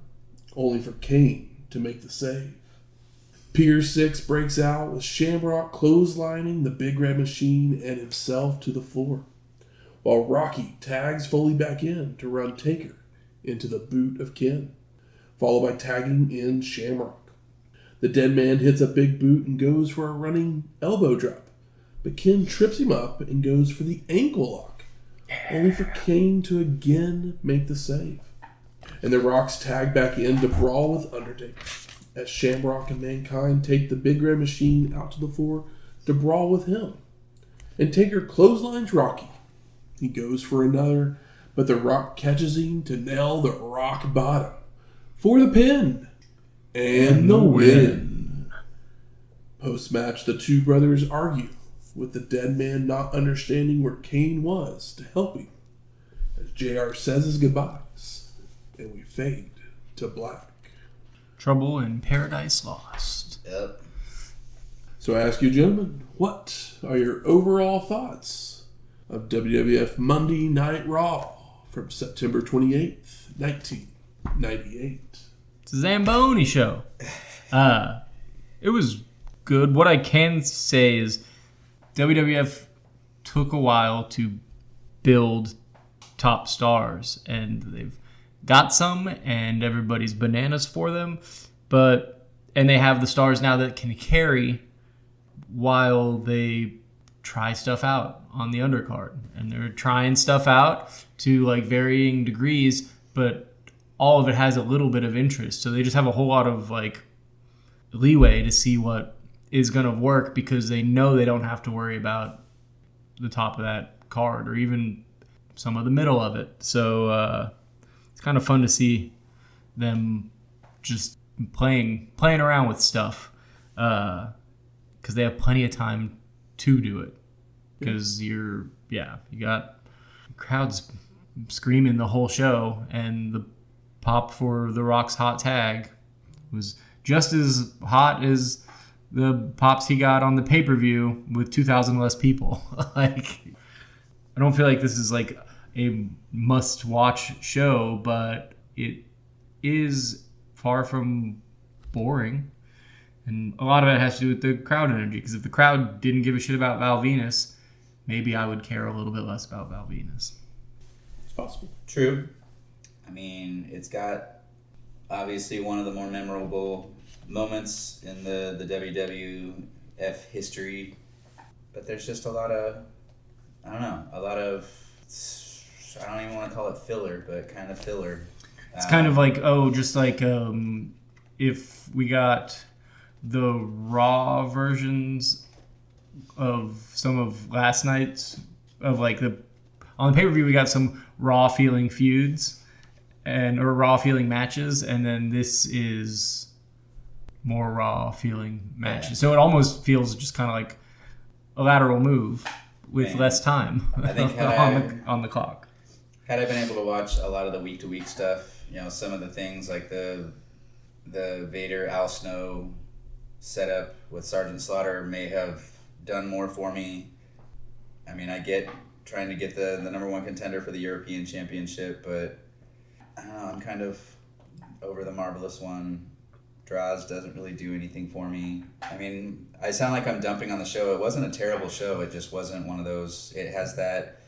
only for Kane to make the save. Pier 6 breaks out with Shamrock clotheslining the Big Red Machine and himself to the floor, while Rocky tags Foley back in to run Taker into the boot of Ken, followed by tagging in Shamrock. The dead man hits a big boot and goes for a running elbow drop, but Ken trips him up and goes for the ankle lock, only for Kane to again make the save. And the Rocks tag back in to brawl with Undertaker, as Shamrock and Mankind take the Big Red Machine out to the floor to brawl with him. And Taker clotheslines Rocky. He goes for another, but the Rock catches him to nail the rock bottom for the pin and the win. Post-match, the two brothers argue, with the dead man not understanding where Kane was to help him, as JR says his goodbyes, and we fade to black. Trouble in Paradise Lost. Yep. So I ask you, gentlemen, what are your overall thoughts of WWF Monday Night RAW from September 28th, 1998? It's a Zamboni show. It was good. What I can say is WWF took a while to build top stars, and they've got some, and everybody's bananas for them, and they have the stars now that can carry while they try stuff out on the undercard, and they're trying stuff out to like varying degrees, but all of it has a little bit of interest, so they just have a whole lot of like leeway to see what is going to work because they know they don't have to worry about the top of that card or even some of the middle of it. So it's kind of fun to see them just playing around with stuff because they have plenty of time to do it because you got crowds screaming the whole show, and the pop for The Rock's hot tag was just as hot as the pops he got on the pay-per-view with 2,000 less people. Like, I don't feel like this is like a must-watch show, but it is far from boring. And a lot of it has to do with the crowd energy, because if the crowd didn't give a shit about Val Venis, maybe I would care a little bit less about Val Venis. It's possible. True. I mean, it's got obviously one of the more memorable moments in the WWF history, but there's just a lot of, I don't even want to call it filler, but kind of filler. It's kind of like, if we got the Raw versions of some of last night's, of like on the pay-per-view we got some Raw feeling feuds or Raw feeling matches, and then this is more Raw feeling matches. Yeah. So it almost feels just kind of like a lateral move with less time I think on the clock. Had I been able to watch a lot of the week-to-week stuff, some of the things like the Vader Al Snow setup with Sergeant Slaughter may have done more for me. I mean, I get trying to get the number one contender for the European Championship, but I don't know, I'm kind of over the Marvelous One. Droz doesn't really do anything for me. I mean, I sound like I'm dumping on the show. It wasn't a terrible show. It just wasn't one of those. It has that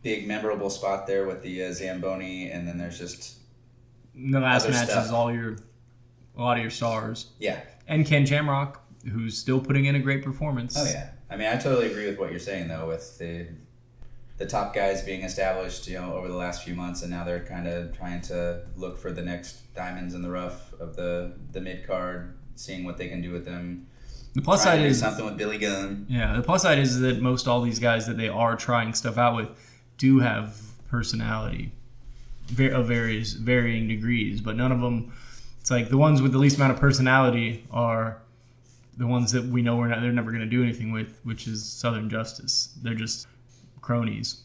big memorable spot there with the Zamboni, and then there's just the last match stuff. Is a lot of your stars. Yeah. And Ken Shamrock, who's still putting in a great performance. Oh yeah. I mean, I totally agree with what you're saying though, with the top guys being established, over the last few months, and now they're kind of trying to look for the next diamonds in the rough of the mid card, seeing what they can do with them. The plus side is something with Billy Gunn. Yeah, the plus side is that most all these guys that they are trying stuff out with do have personality of varying degrees, but none of them. It's like the ones with the least amount of personality are the ones that we know they're never going to do anything with, which is Southern Justice. They're just cronies.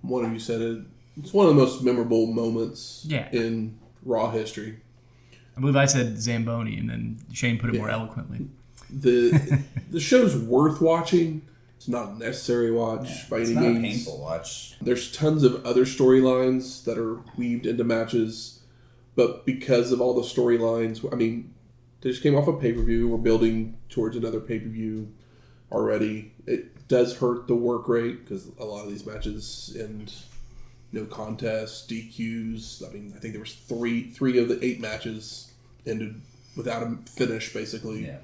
One of you said it. It's one of the most memorable moments in Raw history. I believe I said Zamboni, and then Shane put it more eloquently. The show's worth watching. It's not a necessary watch by any means. It's not a painful watch. There's tons of other storylines that are weaved into matches, but because of all the storylines, I mean, they just came off a pay-per-view. We're building towards another pay-per-view already. It does hurt the work rate because a lot of these matches end no contest, DQs. I mean, I think there was three of the 8 matches ended without a finish, basically. Yeah.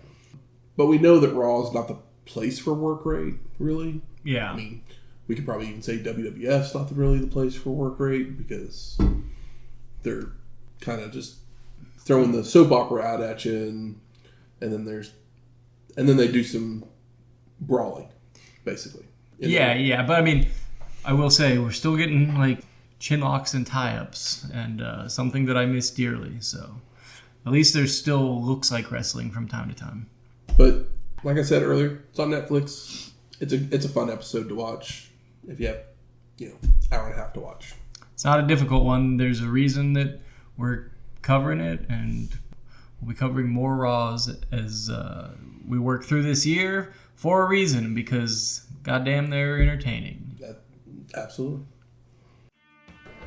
But we know that Raw is not the place for work rate, really. Yeah. I mean, we could probably even say WWF's not really the place for work rate because they're kind of just throwing the soap opera out at you, and then they do some brawling, basically. Yeah. But I mean, I will say we're still getting like chin locks and tie-ups, and something that I miss dearly. So at least there still looks like wrestling from time to time. But like I said earlier, it's on Netflix. It's a fun episode to watch if you have hour and a half to watch. It's not a difficult one. There's a reason that we're covering it, and we'll be covering more Raws as we work through this year for a reason, because goddamn, they're entertaining. Absolutely.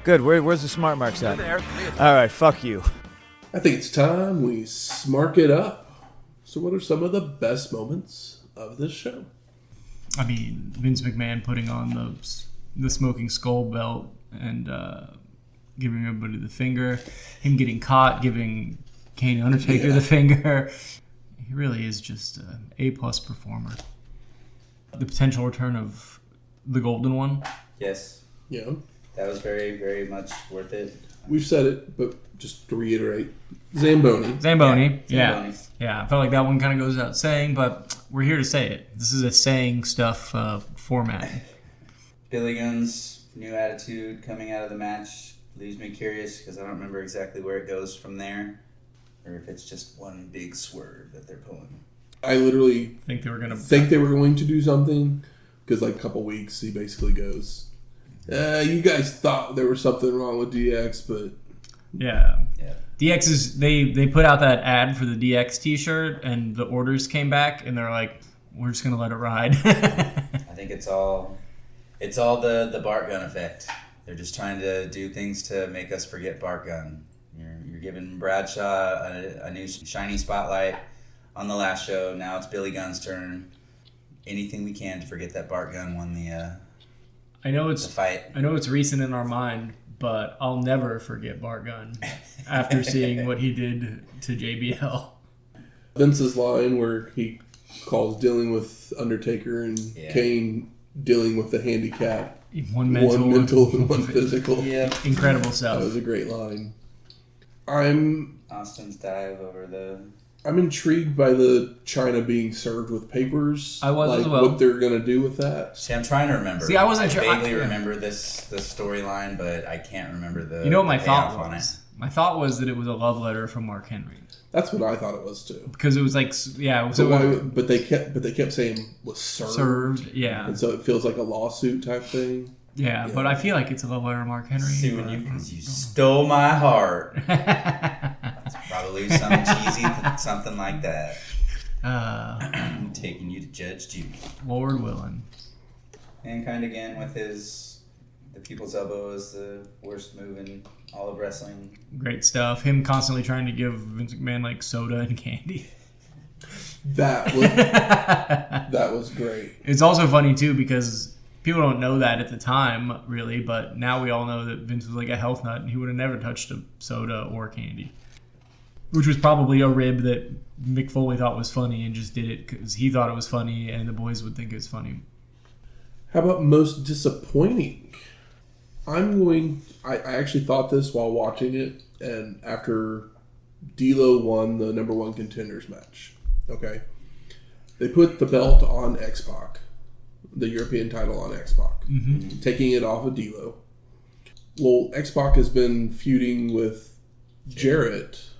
Good. Where's the smart marks at? All right, fuck you. I think it's time we smark it up. So what are some of the best moments of this show? I mean, Vince McMahon putting on the smoking skull belt and giving everybody the finger. Him getting caught, giving Kane and Undertaker the finger. He really is just an A-plus performer. The potential return of the Golden One. Yes. Yeah. That was very, very much worth it. we've said it, but just to reiterate, Zamboni. Yeah. I felt like that one kind of goes without saying, but we're here to say it. This is a saying stuff format. Billy Gunn's new attitude coming out of the match leaves me curious because I don't remember exactly where it goes from there, or if it's just one big swerve that they're pulling. I literally think they were going to do something because like a couple weeks he basically goes, you guys thought there was something wrong with DX, but yeah. DX is they put out that ad for the DX t-shirt and the orders came back and they're like, we're just gonna let it ride. I think it's all the Bart Gunn effect. They're just trying to do things to make us forget Bart Gunn. You're giving Bradshaw a new shiny spotlight on the last show. Now it's Billy Gunn's turn. Anything we can to forget that Bart Gunn won the fight. I know it's recent in our mind, but I'll never forget Bart Gunn after seeing what he did to JBL. Vince's line where he calls dealing with Undertaker and Kane dealing with the handicap. One mental and one physical. Yeah. Incredible stuff. That was a great line. Austin's dive over I'm intrigued by the Chyna being served with papers. I was like as well. What they're going to do with that. See, I'm trying to remember. See, I wasn't sure. I vaguely remember the storyline, but I can't remember the. You know what my thought was? My thought was that it was a love letter from Mark Henry. That's what I thought it was too. Because it was like, yeah. But they kept saying was served. Served, yeah. And so it feels like a lawsuit type thing. Yeah, but I feel like it's a love letter to Mark Henry. Suing you because you stole my heart. It's probably something cheesy, something like that. I'm taking you to Judge Judy. Lord willing. And kind of again with the people's elbow is the worst move in all of wrestling. Great stuff. Him constantly trying to give Vince McMahon like soda and candy. That was great. It's also funny too because people don't know that at the time, really, but now we all know that Vince was like a health nut and he would have never touched a soda or candy. Which was probably a rib that Mick Foley thought was funny and just did it because he thought it was funny and the boys would think it was funny. How about most disappointing? I actually thought this while watching it, and after D'Lo won the number one contenders match, okay? They put the belt on X-Pac, the European title on X-Pac, taking it off of D'Lo. Well, X-Pac has been feuding with Jarrett,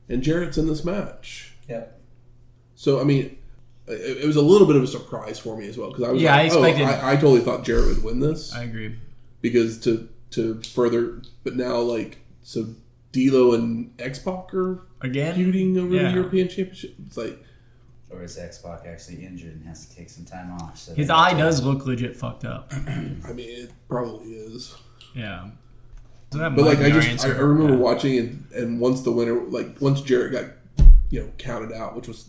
and Jarrett's in this match. Yep. So, I mean, it was a little bit of a surprise for me as well, because I was I expected. I totally thought Jarrett would win this. I agree. Because to further, but now so D'Lo and X-Pac are again feuding over the European Championship. It's like, or is X-Pac actually injured and has to take some time off? So his eye does look legit fucked up. I mean, it probably is. Yeah. So but I remember watching it, and once the winner, once Jarrett got counted out, which was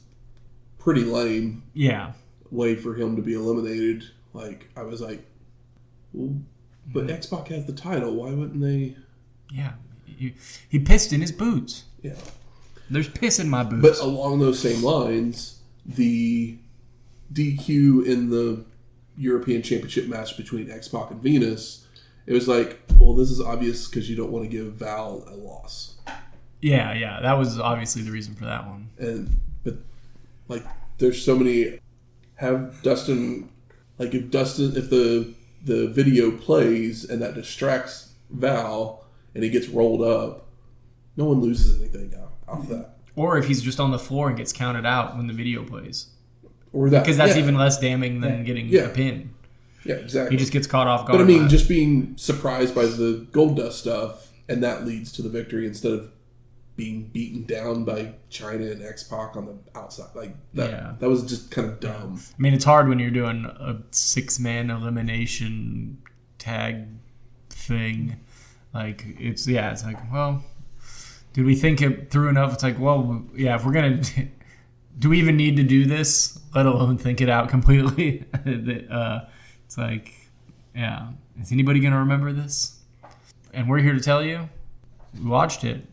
pretty lame. Yeah. Way for him to be eliminated. I was like, well, but X-Pac has the title. Why wouldn't they? Yeah. He pissed in his boots. Yeah. There's piss in my boots. But along those same lines, the DQ in the European Championship match between X-Pac and Venis, it was like, well, this is obvious because you don't want to give Val a loss. Yeah. That was obviously the reason for that one. But there's so many. Have Dustin, if the video plays and that distracts Val and he gets rolled up, no one loses anything off that. Or if he's just on the floor and gets counted out when the video plays. Or that. Because that's even less damning than getting a pin. Yeah, exactly. He just gets caught off guard. But I mean, just being surprised by the gold dust stuff, and that leads to the victory instead of being beaten down by Chyna and X-Pac on the outside. That was just kind of dumb. I mean, it's hard when you're doing a 6-man elimination tag thing. It's like, well, did we think it through enough? It's like, well, yeah, if we're going to... Do we even need to do this, let alone think it out completely? It's like, yeah, is anybody going to remember this? And we're here to tell you, we watched it.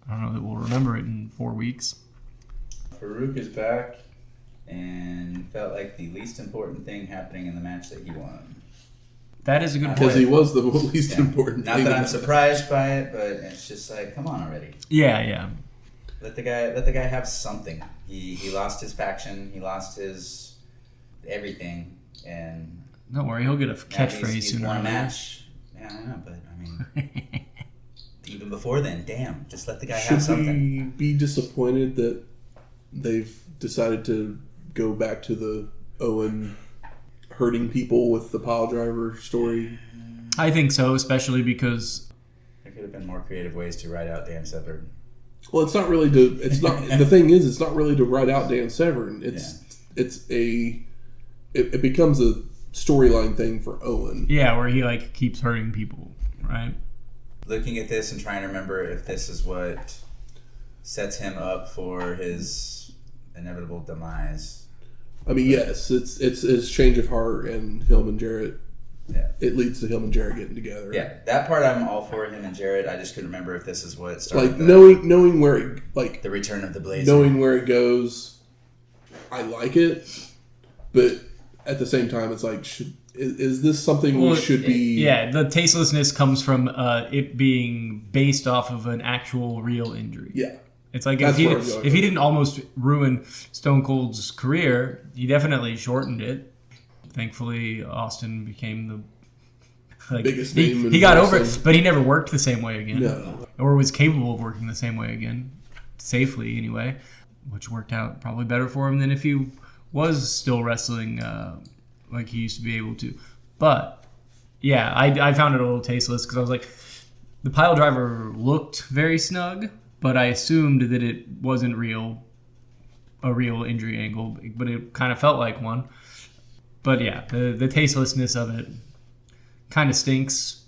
I don't know that we'll remember it in 4 weeks. Faarooq is back and felt like the least important thing happening in the match that he won. That is a good point. Because he was the least important Not thing. that I'm surprised by it, but it's just like, come on already. Yeah. Let the guy have something. He lost his faction. He lost his everything. And don't worry, he'll get a catchphrase he's soon. won a match. Yeah, I know, but I mean, even before then, damn, just let the guy have something. Should we be disappointed that they've decided to go back to the Owen hurting people with the pile driver story? I think so, especially because There could have been more creative ways to write out Dan Severn. Well, it's not really to. It's not. The thing is, it's not really to write out Dan Severn. It becomes a storyline thing for Owen. Yeah, where he like keeps hurting people, right? Looking at this and trying to remember if this is what sets him up for his inevitable demise. I mean, yes, it's his change of heart and him and Jarrett. Yeah. It leads to him and Jarrett getting together. Yeah, that part I'm all for, him and Jarrett. I just couldn't remember if this is what started Like knowing where it, like the return of the Blazer. knowing where it goes, I like it, but at the same time, it's like, is this something we should be? Yeah, the tastelessness comes from it being based off of an actual real injury. Yeah. It's like if he didn't almost ruin Stone Cold's career, he definitely shortened it. Thankfully, Austin became the biggest name. He got over it, but he never worked the same way again. No. Or was capable of working the same way again, safely anyway, which worked out probably better for him than if he was still wrestling like he used to be able to. But yeah, I found it a little tasteless because I was like, the pile driver looked very snug, but I assumed that it wasn't a real injury angle, but it kind of felt like one. But yeah, the tastelessness of it kind of stinks.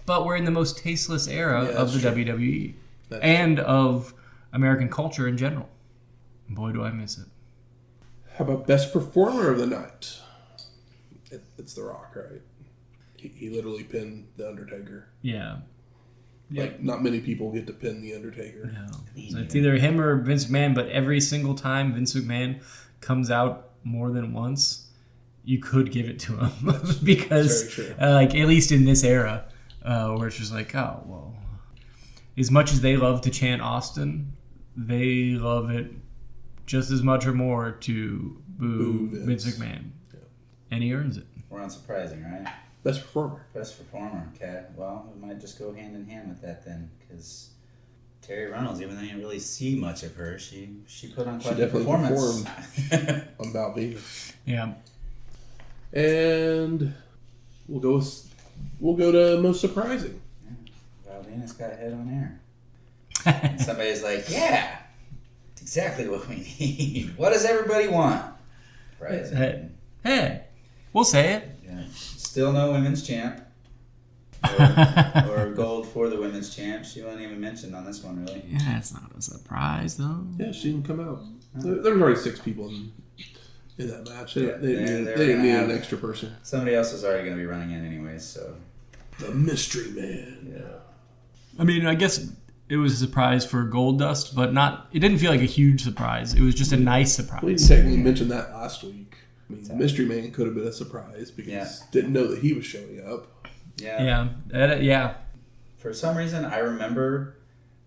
But we're in the most tasteless era of the WWE and of American culture in general. Boy, do I miss it. How about best performer of the night? It's The Rock, right? He literally pinned the Undertaker. Yeah. Like, not many people get to pin the Undertaker. No. So it's either him or Vince McMahon, but every single time Vince McMahon comes out more than once, you could give it to him because, like, at least in this era, where it's just like, oh, well, as much as they love to chant Austin, they love it just as much or more to boo Vince McMahon. Yeah. And he earns it. We're unsurprising, right? Best performer. Best performer, okay. Well, we might just go hand in hand with that then, because Terri Runnels, even though you didn't really see much of her, she put on quite a performance. Performed on About Venis. Yeah. And we'll go to most surprising. Yeah. About Venis got ahead on air. And somebody's like, yeah, it's exactly what we need. What does everybody want? Right. Hey, we'll say it. Yeah. Still no women's champ. Or gold for the women's champ. She wasn't even mentioned on this one, really. Yeah, it's not a surprise, though. Yeah, she didn't come out. There was already 6 people in that match. They didn't need an extra person. Somebody else was already going to be running in anyways, so. The Mystery Man. Yeah. I mean, I guess it was a surprise for Goldust, but it didn't feel like a huge surprise. It was just a nice surprise. We technically mentioned that last week. I mean, the Mystery Man could have been a surprise because didn't know that he was showing up. Yeah. For some reason, I remember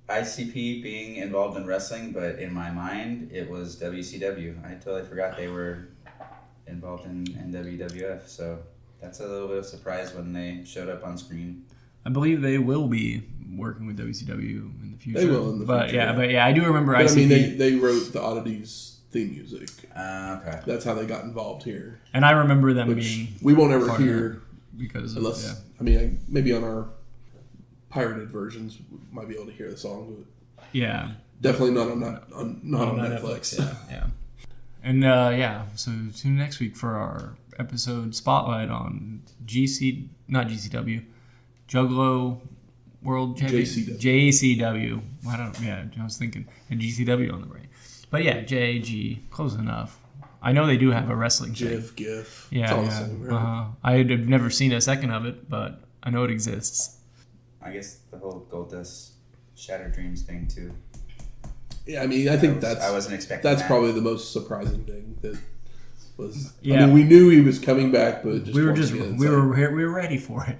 ICP being involved in wrestling, but in my mind, it was WCW. I totally forgot they were involved in WWF, so that's a little bit of surprise when they showed up on screen. I believe they will be working with WCW in the future. They will in the future. But I do remember but ICP. I mean, they wrote the Oddities theme music. Okay. That's how they got involved here. And I remember them being... We won't ever hear... Because unless, I mean, maybe on our pirated versions, we might be able to hear the song. But definitely not on Netflix. Yeah. And so tune next week for our episode spotlight on not GCW, Juggalo World Championship. JCW. I was thinking, and GCW on the brain. But yeah, JG, close enough. I know they do have a wrestling GIF. Yeah, it's all the same, right? I had never seen a second of it, but I know it exists. I guess the whole Goldust Shattered Dreams thing too. Yeah, I mean, I think I wasn't expecting that's that. probably the most surprising thing that Was Yeah. I mean, we knew he was coming back, but just we were were ready for it.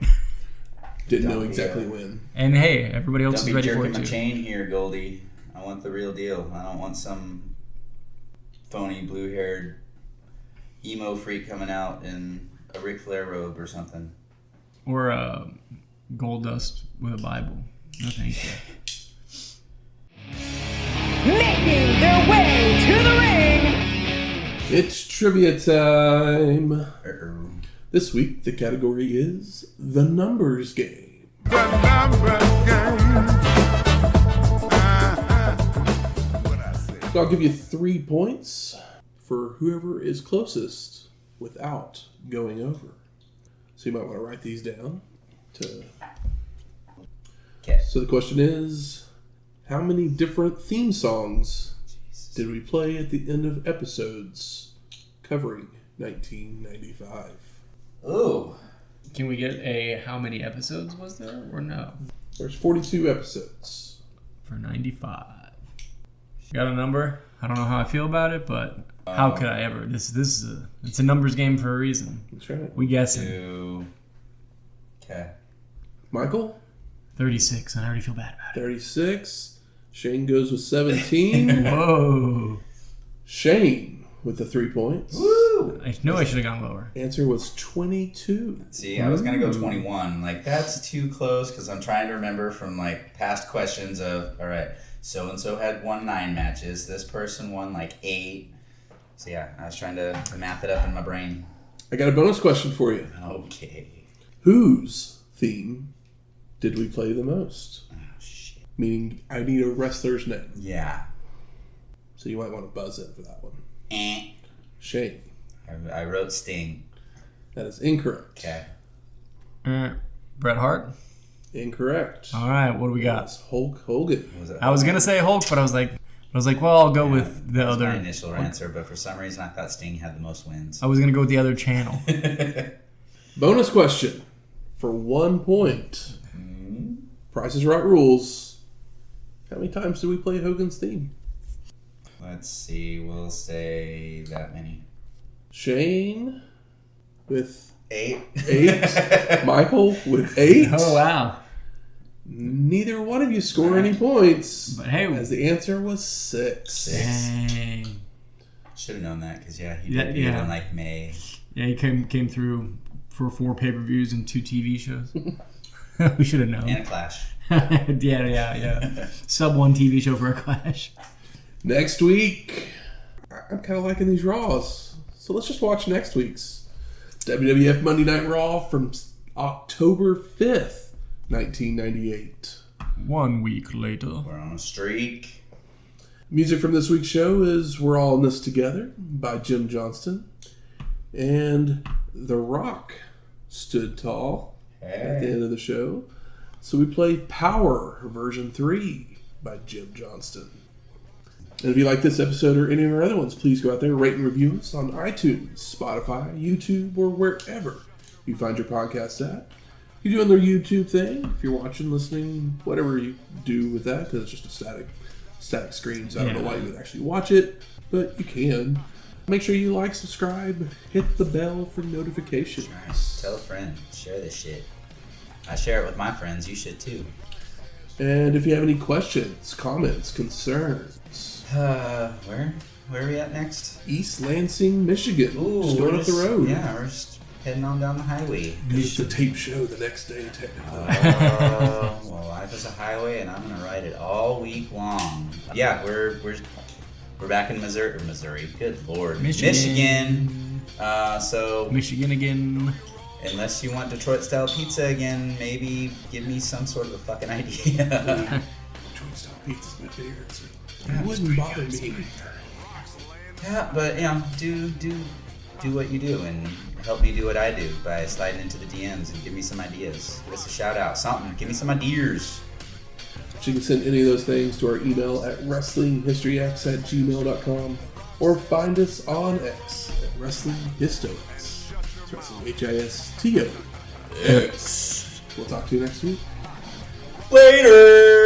didn't know exactly when. And hey, everybody else Don't is be ready for jerking it my too. chain here, Goldie. I want the real deal. I don't want some phony blue-haired emo freak coming out in a Ric Flair robe or something. Or gold dust with a Bible. No thank you. Making their way to the ring. It's trivia time. Uh-oh. This week, the category is the numbers game. So I'll give you 3 points for whoever is closest without going over. So you might want to write these down. Okay. So the question is, how many different theme songs did we play at the end of episodes covering 1995? Ooh. Can we get a how many episodes was there or no? There's 42 episodes. For 95. Got a number? I don't know how I feel about it, but how could I ever? It's a numbers game for a reason. That's right. We guessing. 2. Okay. Michael? 36, and I already feel bad about 36. Shane goes with 17. it. Whoa. Shane with the 3 points. Woo! I know I should have gone lower. Answer was 22. See, I was going to go 21. Like, that's too close because I'm trying to remember from, like, past questions of, all right, so-and-so had won 9 matches. This person won, like, 8. So, yeah, I was trying to math it up in my brain. I got a bonus question for you. Okay. Whose theme did we play the most? Oh, shit. Meaning, I need a wrestler's name. Yeah. So you might want to buzz in for that one. Shane. I wrote Sting. That is incorrect. Okay. Bret Hart? Incorrect. All right, what do we got? That's Hulk Hogan. Was it I was going to say Hulk, but I was like, well, I'll go with the that was other. my initial answer, but for some reason I thought Sting had the most wins. I was going to go with the other channel. Bonus question for 1 point. Price is Right rules. How many times did we play Hogan's theme? Let's see, we'll say that many. Shane with 8. 8. Michael with 8. Oh, wow. Neither one of you score any points. But hey, as the answer was 6. Dang. Should have known that because, he Yeah, debuted yeah. in, like, May. Yeah, he came through for 4 pay-per-views and 2 TV shows. We should have known. And a Clash. yeah. Sub 1 TV show for a Clash. Next week, I'm kind of liking these Raws. So let's just watch next week's WWF Monday Night Raw from October 5th, 1998. 1 week later. We're on a streak. Music from this week's show is We're All in This Together by Jim Johnston. And The Rock stood tall at the end of the show. So we played Power version 3 by Jim Johnston. And if you like this episode or any of our other ones, please go out there, rate and review us on iTunes, Spotify, YouTube, or wherever you find your podcasts at. You're doing the YouTube thing. If you're watching, listening, whatever you do with that, because it's just a static screen, so I don't know why you would actually watch it, but you can. Make sure you like, subscribe, hit the bell for notifications. Tell a friend. Share this shit. I share it with my friends. You should too. And if you have any questions, comments, concerns, Where are we at next? East Lansing, Michigan. Ooh, Just going we're up the road. Yeah, we're just heading on down the highway. It's a tape show the next day, technically. Well, life is a highway, and I'm gonna ride it all week long. Yeah, we're back in Missouri. Good lord, Michigan. So Michigan again. unless you want Detroit style pizza again, maybe give me some sort of a fucking idea. Detroit style pizza's my favorite. So it wouldn't bother me. Yeah, but do what you do and help me do what I do by sliding into the DMs and give me some ideas. Give us a shout out, something. Give me some ideas. So you can send any of those things to our email at wrestlinghistoryx@gmail.com or find us on X at wrestlinghistox. It's wrestling HISTOX. We'll talk to you next week. Later!